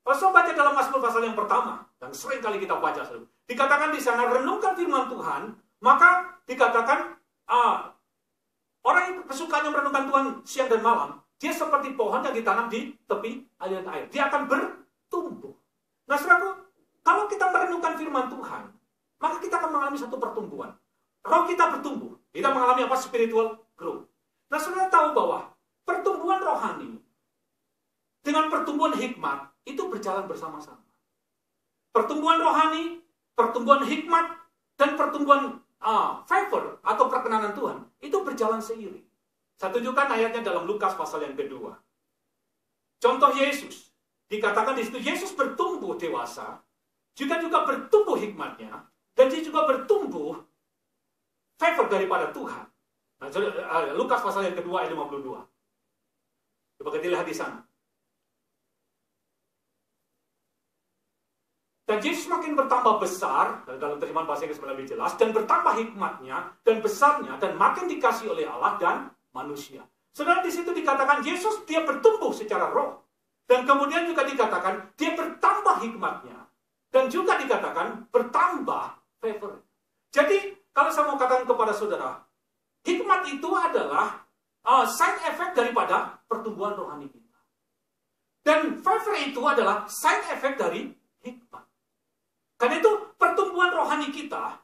Kalau saya baca dalam Mazmur pasal yang pertama, dan sering kali kita baca, dikatakan di sana, renungkan firman Tuhan, maka dikatakan, orang yang kesukanya merenungkan Tuhan siang dan malam, dia seperti pohon yang ditanam di tepi aliran air. Dia akan bertumbuh. Nah, saudaraku, kalau kita merenungkan firman Tuhan, maka kita akan mengalami satu pertumbuhan. Roh kita bertumbuh. Kita mengalami apa? Spiritual growth. Nah, saudara tahu bahwa pertumbuhan rohani dengan pertumbuhan hikmat itu berjalan bersama-sama. Pertumbuhan rohani, pertumbuhan hikmat, dan pertumbuhan favor atau perkenanan Tuhan itu berjalan seiring. Saya tunjukkan ayatnya dalam Lukas pasal yang kedua. Contoh Yesus. Dikatakan di situ Yesus bertumbuh dewasa, juga bertumbuh hikmatnya, dan dia juga bertumbuh favor daripada Tuhan. Nah, Lukas pasal yang kedua ayat 52. Coba kita lihat di sana. Dan Yesus makin bertambah besar, dalam terjemahan bahasa Inggris lebih jelas, dan bertambah hikmatnya dan besarnya, dan makin dikasih oleh Allah dan manusia. Saudara, di situ dikatakan Yesus dia bertumbuh secara roh, dan kemudian juga dikatakan dia bertambah hikmatnya, dan juga dikatakan bertambah favor. Jadi kalau saya mau katakan kepada saudara, hikmat itu adalah side effect daripada pertumbuhan rohani kita, dan favor itu adalah side effect dari hikmat. Karena itu pertumbuhan rohani kita,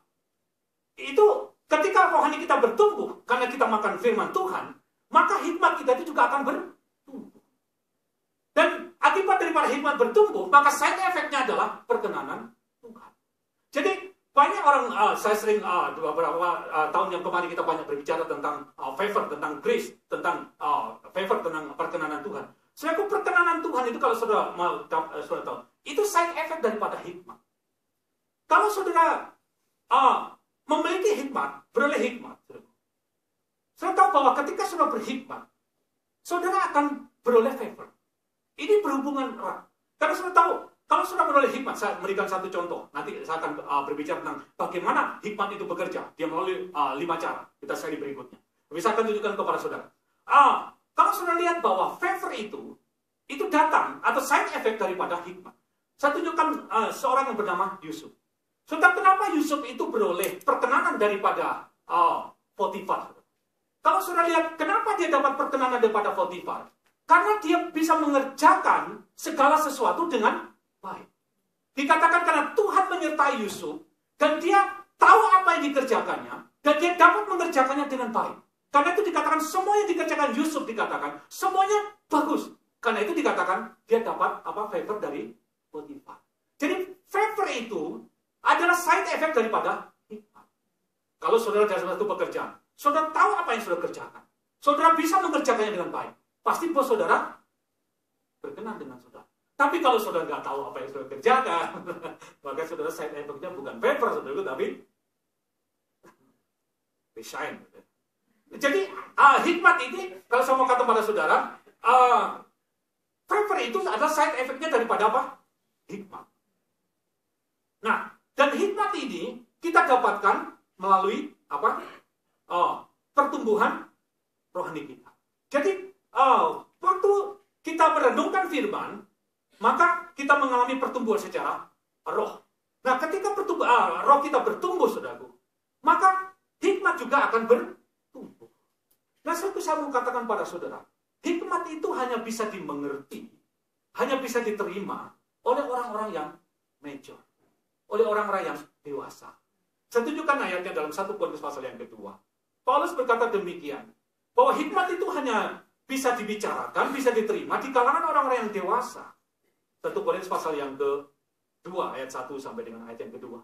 itu ketika rohani kita bertumbuh, karena kita makan firman Tuhan, maka hikmat kita itu juga akan bertumbuh. Dan akibat daripada hikmat bertumbuh, maka side effect-nya adalah perkenanan Tuhan. Jadi banyak orang, saya sering beberapa tahun yang kemarin kita banyak berbicara tentang favor, tentang grace, tentang favor, tentang perkenanan Tuhan. Sebenarnya perkenanan Tuhan itu kalau saudara tahu, itu side effect daripada hikmat. Kalau saudara memiliki hikmat, beroleh hikmat, saudara tahu bahwa ketika saudara berhikmat, saudara akan beroleh favor. Ini berhubungan erat. Karena saudara tahu, kalau saudara beroleh hikmat, saya memberikan satu contoh. Nanti saya akan berbicara tentang bagaimana hikmat itu bekerja. Dia melalui 5 cara. Kita seri berikutnya. Tapi saya akan tunjukkan kepada saudara. Kalau saudara lihat bahwa favor itu datang atau side effect daripada hikmat. Saya tunjukkan seorang yang bernama Yusuf. Saudara, kenapa Yusuf itu beroleh perkenanan daripada Potifar? Kalau saudara lihat, kenapa dia dapat perkenanan daripada Potifar? Karena dia bisa mengerjakan segala sesuatu dengan baik. Dikatakan karena Tuhan menyertai Yusuf, dan dia tahu apa yang dikerjakannya, dan dia dapat mengerjakannya dengan baik. Karena itu dikatakan semua yang dikerjakan Yusuf dikatakan semuanya bagus. Karena itu dikatakan dia dapat favor dari Potifar. Jadi favor itu adalah side effect daripada hikmat. Kalau saudara dalam satu pekerjaan, saudara tahu apa yang saudara kerjakan, saudara bisa mengerjakannya dengan baik, pasti bos saudara berkenan dengan saudara. Tapi kalau saudara nggak tahu apa yang saudara kerjakan, maka saudara side effect-nya bukan favor saudara, tapi resign. Jadi hikmat ini, kalau saya mau kata pada saudara, favor itu adalah side effect-nya daripada apa? Hikmat. Nah, dan hikmat ini kita dapatkan melalui apa? Pertumbuhan rohani kita. Jadi, waktu kita merenungkan firman, maka kita mengalami pertumbuhan secara roh. Nah, ketika roh kita bertumbuh, saudaraku, maka hikmat juga akan bertumbuh. Nah, saya mau katakan pada saudara, hikmat itu hanya bisa dimengerti, hanya bisa diterima oleh orang-orang yang mature, oleh orang-orang yang dewasa. Saya tunjukkan ayatnya dalam 1 Korintus pasal yang kedua. Paulus berkata demikian, bahwa hikmat itu hanya bisa dibicarakan, bisa diterima di kalangan orang-orang yang dewasa. 1 Korintus pasal yang ke-2 ayat 1 sampai dengan ayat yang kedua.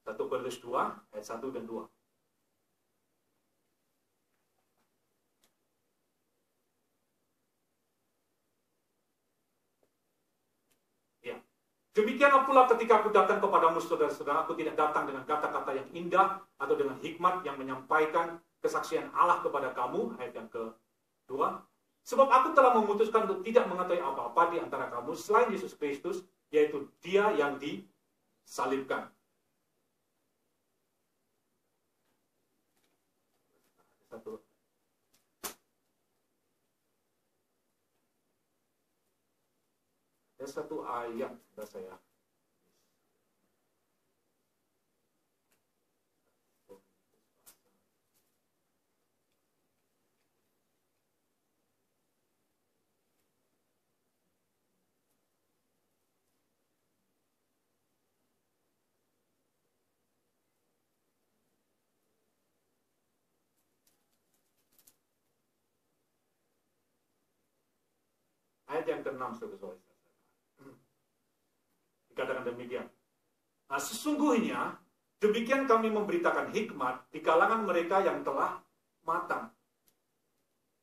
1 Korintus 2 ayat 1 dan 2. Demikianlah pula ketika aku datang kepadamu, saudara-saudara, aku tidak datang dengan kata-kata yang indah atau dengan hikmat yang menyampaikan kesaksian Allah kepada kamu, ayat yang kedua. Sebab aku telah memutuskan untuk tidak mengetahui apa-apa di antara kamu selain Yesus Kristus, yaitu Dia yang disalibkan. Ada satu ayat saya. Ayat yang ke-6, saudara-saudara. Dikatakan demikian. Nah, sesungguhnya demikian kami memberitakan hikmat di kalangan mereka yang telah matang.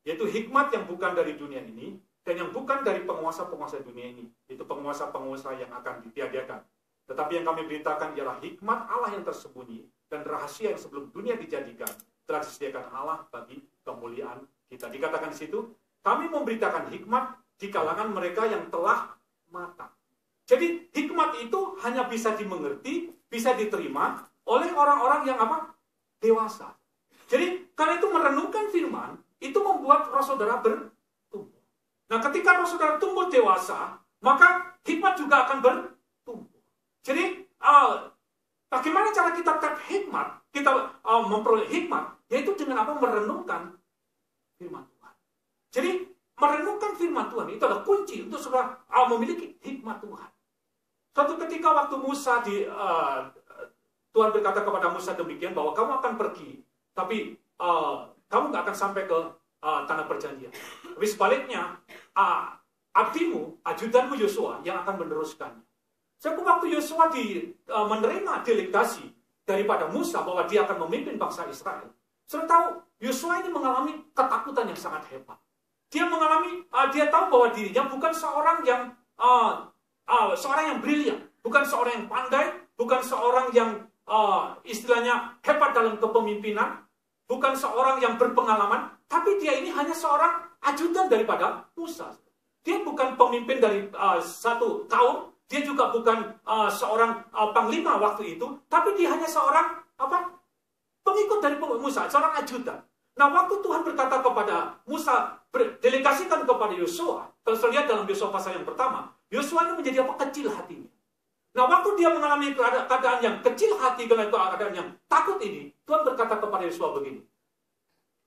Yaitu hikmat yang bukan dari dunia ini dan yang bukan dari penguasa-penguasa dunia ini. Itu penguasa-penguasa yang akan ditiadakan. Tetapi yang kami beritakan ialah hikmat Allah yang tersembunyi dan rahasia yang sebelum dunia dijadikan telah disediakan Allah bagi kemuliaan kita. Dikatakan di situ, kami memberitakan hikmat di kalangan mereka yang telah matang. Jadi hikmat itu hanya bisa dimengerti, bisa diterima oleh orang-orang yang apa? Dewasa. Jadi karena itu merenungkan firman, itu membuat roh saudara bertumbuh. Nah ketika roh saudara tumbuh dewasa, maka hikmat juga akan bertumbuh. Jadi bagaimana cara kita tap hikmat, kita memperoleh hikmat, yaitu dengan apa? Merenungkan firman Tuhan. Jadi merenungkan firman Tuhan itu adalah kunci untuk saudara memiliki hikmat Tuhan. Suatu ketika waktu Musa Tuhan berkata kepada Musa demikian bahwa kamu akan pergi, tapi kamu nggak akan sampai ke tanah perjanjian. Tapi sebaliknya, abdimu, ajudanmu Yosua yang akan meneruskannya. Sebab waktu Yosua menerima delegasi daripada Musa bahwa dia akan memimpin bangsa Israel, sudah tahu Yosua ini mengalami ketakutan yang sangat hebat. Dia tahu bahwa dirinya bukan seorang yang brilian, bukan seorang yang pandai, bukan seorang yang istilahnya hebat dalam kepemimpinan, bukan seorang yang berpengalaman, tapi dia ini hanya seorang ajudan daripada Musa. Dia bukan pemimpin dari satu kaum, dia juga bukan seorang panglima waktu itu, tapi dia hanya seorang pengikut dari Musa, seorang ajudan. Nah, waktu Tuhan berkata kepada Musa, delegasikan kepada Yosua, kalau saya lihat dalam Yosua pasal yang pertama, Yosua ini menjadi kecil hatinya. Nah, waktu dia mengalami keadaan yang kecil hati, keadaan yang takut ini, Tuhan berkata kepada Yosua begini,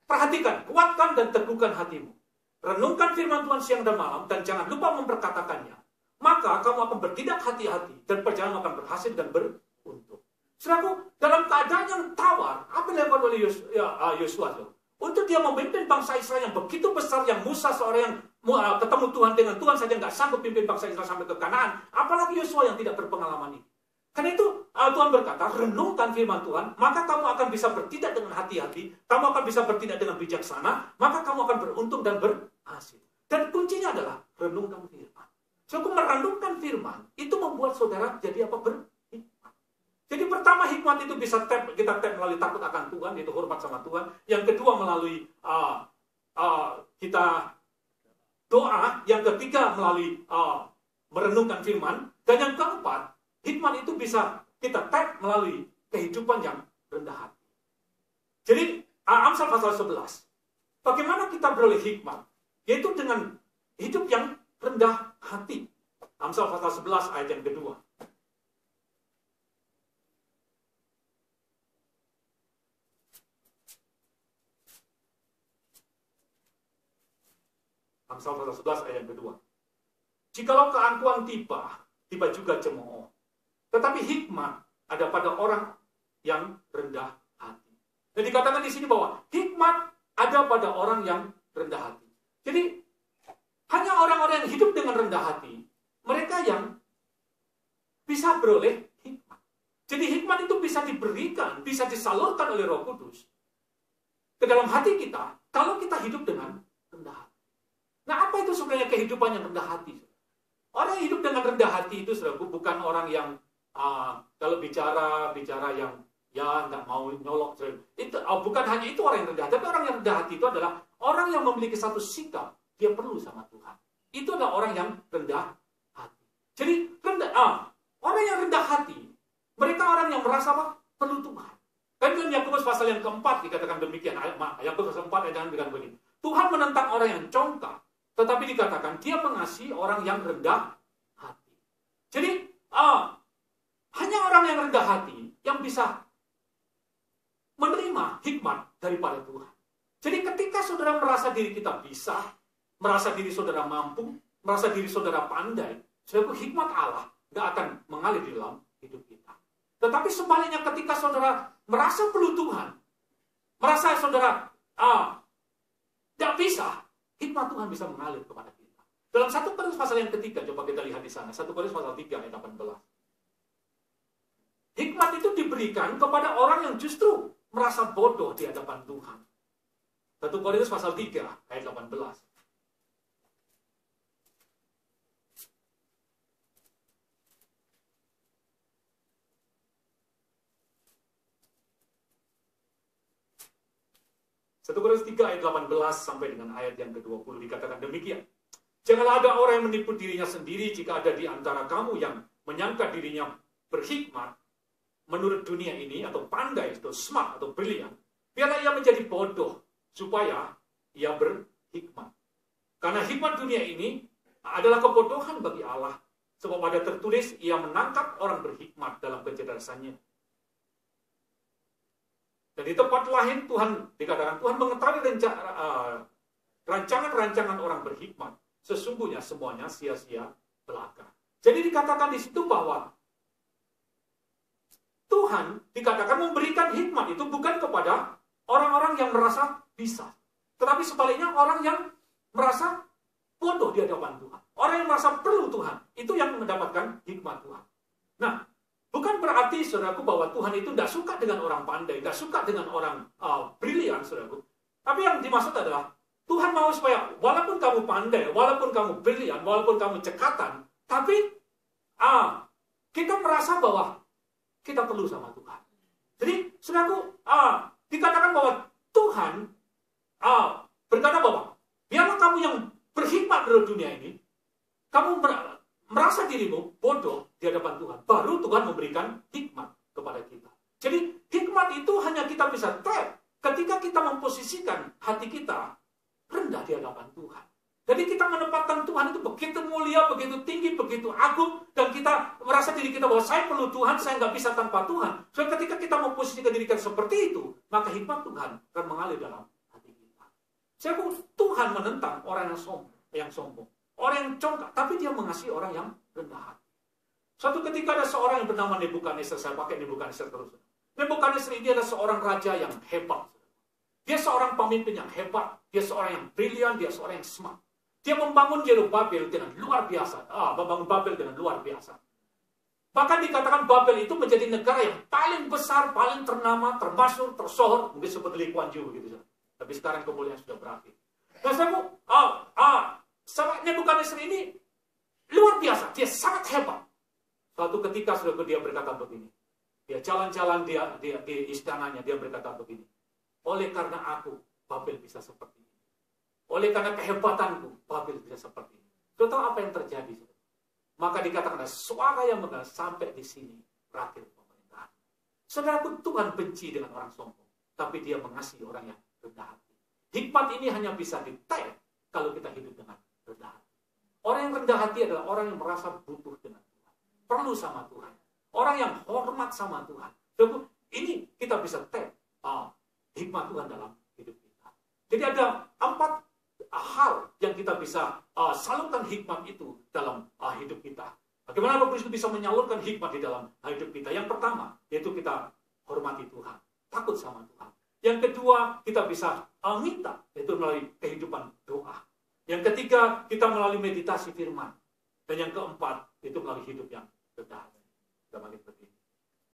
perhatikan, kuatkan dan teguhkan hatimu. Renungkan firman Tuhan siang dan malam, dan jangan lupa memperkatakannya. Maka kamu akan bertindak hati-hati, dan perjalanan akan berhasil dan beruntung. Saudaraku, dalam keadaan yang tawar, apa yang dilakukan oleh Yosua? Untuk dia memimpin bangsa Israel yang begitu besar, yang Musa seorang yang ketemu Tuhan dengan Tuhan saja nggak sanggup pimpin bangsa Israel sampai ke Kanaan, apalagi Yosua yang tidak berpengalaman ini. Karena itu Tuhan berkata, renungkan firman Tuhan, maka kamu akan bisa bertindak dengan hati-hati, kamu akan bisa bertindak dengan bijaksana, maka kamu akan beruntung dan berhasil. Dan kuncinya adalah renungkan firman. So, merenungkan firman itu membuat saudara jadi berhikmat. Jadi pertama, hikmat itu bisa kita tap melalui takut akan Tuhan, yaitu hormat sama Tuhan. Yang kedua melalui kita doa. Yang ketiga melalui merenungkan firman. Dan yang keempat, hikmat itu bisa kita tap melalui kehidupan yang rendah hati. Jadi Amsal pasal 11. Bagaimana kita beroleh hikmat? Yaitu dengan hidup yang rendah hati. Amsal pasal 11 ayat yang kedua. Amsal pasal 11 ayat yang kedua. Jikalau keangkuhan tiba juga cemooh. Tetapi hikmat ada pada orang yang rendah hati. Dan dikatakan di sini bahwa hikmat ada pada orang yang rendah hati. Jadi hanya orang-orang yang hidup dengan rendah hati, mereka yang bisa beroleh hikmat. Jadi hikmat itu bisa diberikan, bisa disalurkan oleh Roh Kudus ke dalam hati kita kalau kita hidup dengan rendah hati. Nah, apa itu sebenarnya kehidupan yang rendah hati? Orang yang hidup dengan rendah hati itu, saudaraku, bukan orang yang kalau bicara yang ya nggak mau nyolok. Itu bukan hanya itu orang yang rendah hati, tapi orang yang rendah hati itu adalah orang yang memiliki satu sikap dia perlu sama Tuhan. Itu adalah orang yang rendah hati. Jadi orang yang rendah hati, mereka orang yang merasa apa? Perlu Tuhan. Kan dalam Yakobus pasal yang keempat dikatakan demikian. Yakobus pasal 4 ayat yang dikatakan begini. Tuhan menentang orang yang congkak, tetapi dikatakan dia mengasihi orang yang rendah hati. Jadi hanya orang yang rendah hati yang bisa menerima hikmat daripada Tuhan. Jadi ketika saudara merasa diri kita bisa, merasa diri saudara mampu, merasa diri saudara pandai, saudara, hikmat Allah nggak akan mengalir di dalam hidup kita. Tetapi sebaliknya ketika saudara merasa perlu Tuhan, merasa saudara tidak bisa, hikmat Tuhan bisa mengalir kepada kita. Dalam 1 Korintus pasal yang ketiga, coba kita lihat di sana. 1 Korintus pasal 3 ayat 18. Hikmat itu diberikan kepada orang yang justru merasa bodoh di hadapan Tuhan. 1 Korintus pasal 3 ayat 18. Satu Korintus 3 ayat 18 sampai dengan ayat yang ke-20 dikatakan demikian. Janganlah ada orang yang menipu dirinya sendiri jika ada di antara kamu yang menyangka dirinya berhikmat menurut dunia ini, atau pandai, atau smart, atau brilian. Biarlah ia menjadi bodoh supaya ia berhikmat. Karena hikmat dunia ini adalah kebodohan bagi Allah. Sebab ada tertulis, ia menangkap orang berhikmat dalam kecerdasannya. Dan di tempat lain Tuhan dikatakan, Tuhan mengetahui rancangan-rancangan orang berhikmat. Sesungguhnya semuanya sia-sia belaka. Jadi dikatakan di situ bahwa Tuhan dikatakan memberikan hikmat itu bukan kepada orang-orang yang merasa bisa. Tetapi sebaliknya orang yang merasa bodoh di hadapan Tuhan. Orang yang merasa perlu Tuhan. Itu yang mendapatkan hikmat Tuhan. Nah, bukan berarti, saudaraku, bahwa Tuhan itu tidak suka dengan orang pandai, tidak suka dengan orang brilian, saudaraku. Tapi yang dimaksud adalah, Tuhan mau supaya walaupun kamu pandai, walaupun kamu brilian, walaupun kamu cekatan, tapi kita merasa bahwa kita perlu sama Tuhan. Jadi, saudaraku, dikatakan bahwa Tuhan berkata bahwa biarlah kamu yang berhikmat dalam dunia ini, kamu merasa dirimu bodoh di hadapan Tuhan. Baru Tuhan memberikan hikmat kepada kita. Jadi, hikmat itu hanya kita bisa tap ketika kita memposisikan hati kita rendah di hadapan Tuhan. Jadi kita menempatkan Tuhan itu begitu mulia, begitu tinggi, begitu agung, dan kita merasa diri kita bahwa saya perlu Tuhan, saya nggak bisa tanpa Tuhan. So ketika kita memposisikan diri kita seperti itu, maka hikmat Tuhan akan mengalir dalam hati kita. Saya pun Tuhan menentang orang yang sombong, orang yang congkak, tapi dia mengasihi orang yang rendah hati. Suatu ketika ada seorang yang bernama Nebukadnezar, saya pakai Nebukadnezar terus. Nebukadnezar ini adalah seorang raja yang hebat. Dia seorang pemimpin yang hebat, dia seorang yang brilian, dia seorang yang smart. Dia membangun Yerubbabel dengan luar biasa. Membangun Babel dengan luar biasa. Bahkan dikatakan Babel itu menjadi negara yang paling besar, paling ternama, termasyhur, tersohor. Mungkin seperti Lee Kuan Yew gitu. Tapi sekarang kemuliaan sudah berakhir. Nah, sahabat Nebukadnezar ini luar biasa. Dia sangat hebat. Suatu ketika dia berkata begini. Dia jalan-jalan di istananya, dia berkata begini. Oleh karena aku, Babel bisa seperti ini. Oleh karena kehebatanku, Babel bisa seperti ini. Sudah tahu apa yang terjadi? Maka dikatakan suara yang mendengar sampai di sini berakhir pemerintahan. Saudaraku, Tuhan benci dengan orang sombong, tapi dia mengasihi orang yang rendah hati. Hikmat ini hanya bisa ditayar kalau kita hidup dengan rendah hati. Orang yang rendah hati adalah orang yang merasa butuh dengan Tuhan, perlu sama Tuhan, orang yang hormat sama Tuhan. Saudaraku, ini kita bisa tayar hikmat Tuhan dalam hidup kita. Jadi ada 4 hal yang kita bisa salurkan hikmat itu dalam hidup kita. Bagaimana Roh Kudus bisa menyalurkan hikmat di dalam hidup kita? Yang pertama, yaitu kita hormati Tuhan, takut sama Tuhan. Yang kedua, kita bisa minta, yaitu melalui kehidupan doa. Yang ketiga, kita melalui meditasi firman. Dan yang keempat, itu melalui hidup yang kekal. Kita balik berdiri.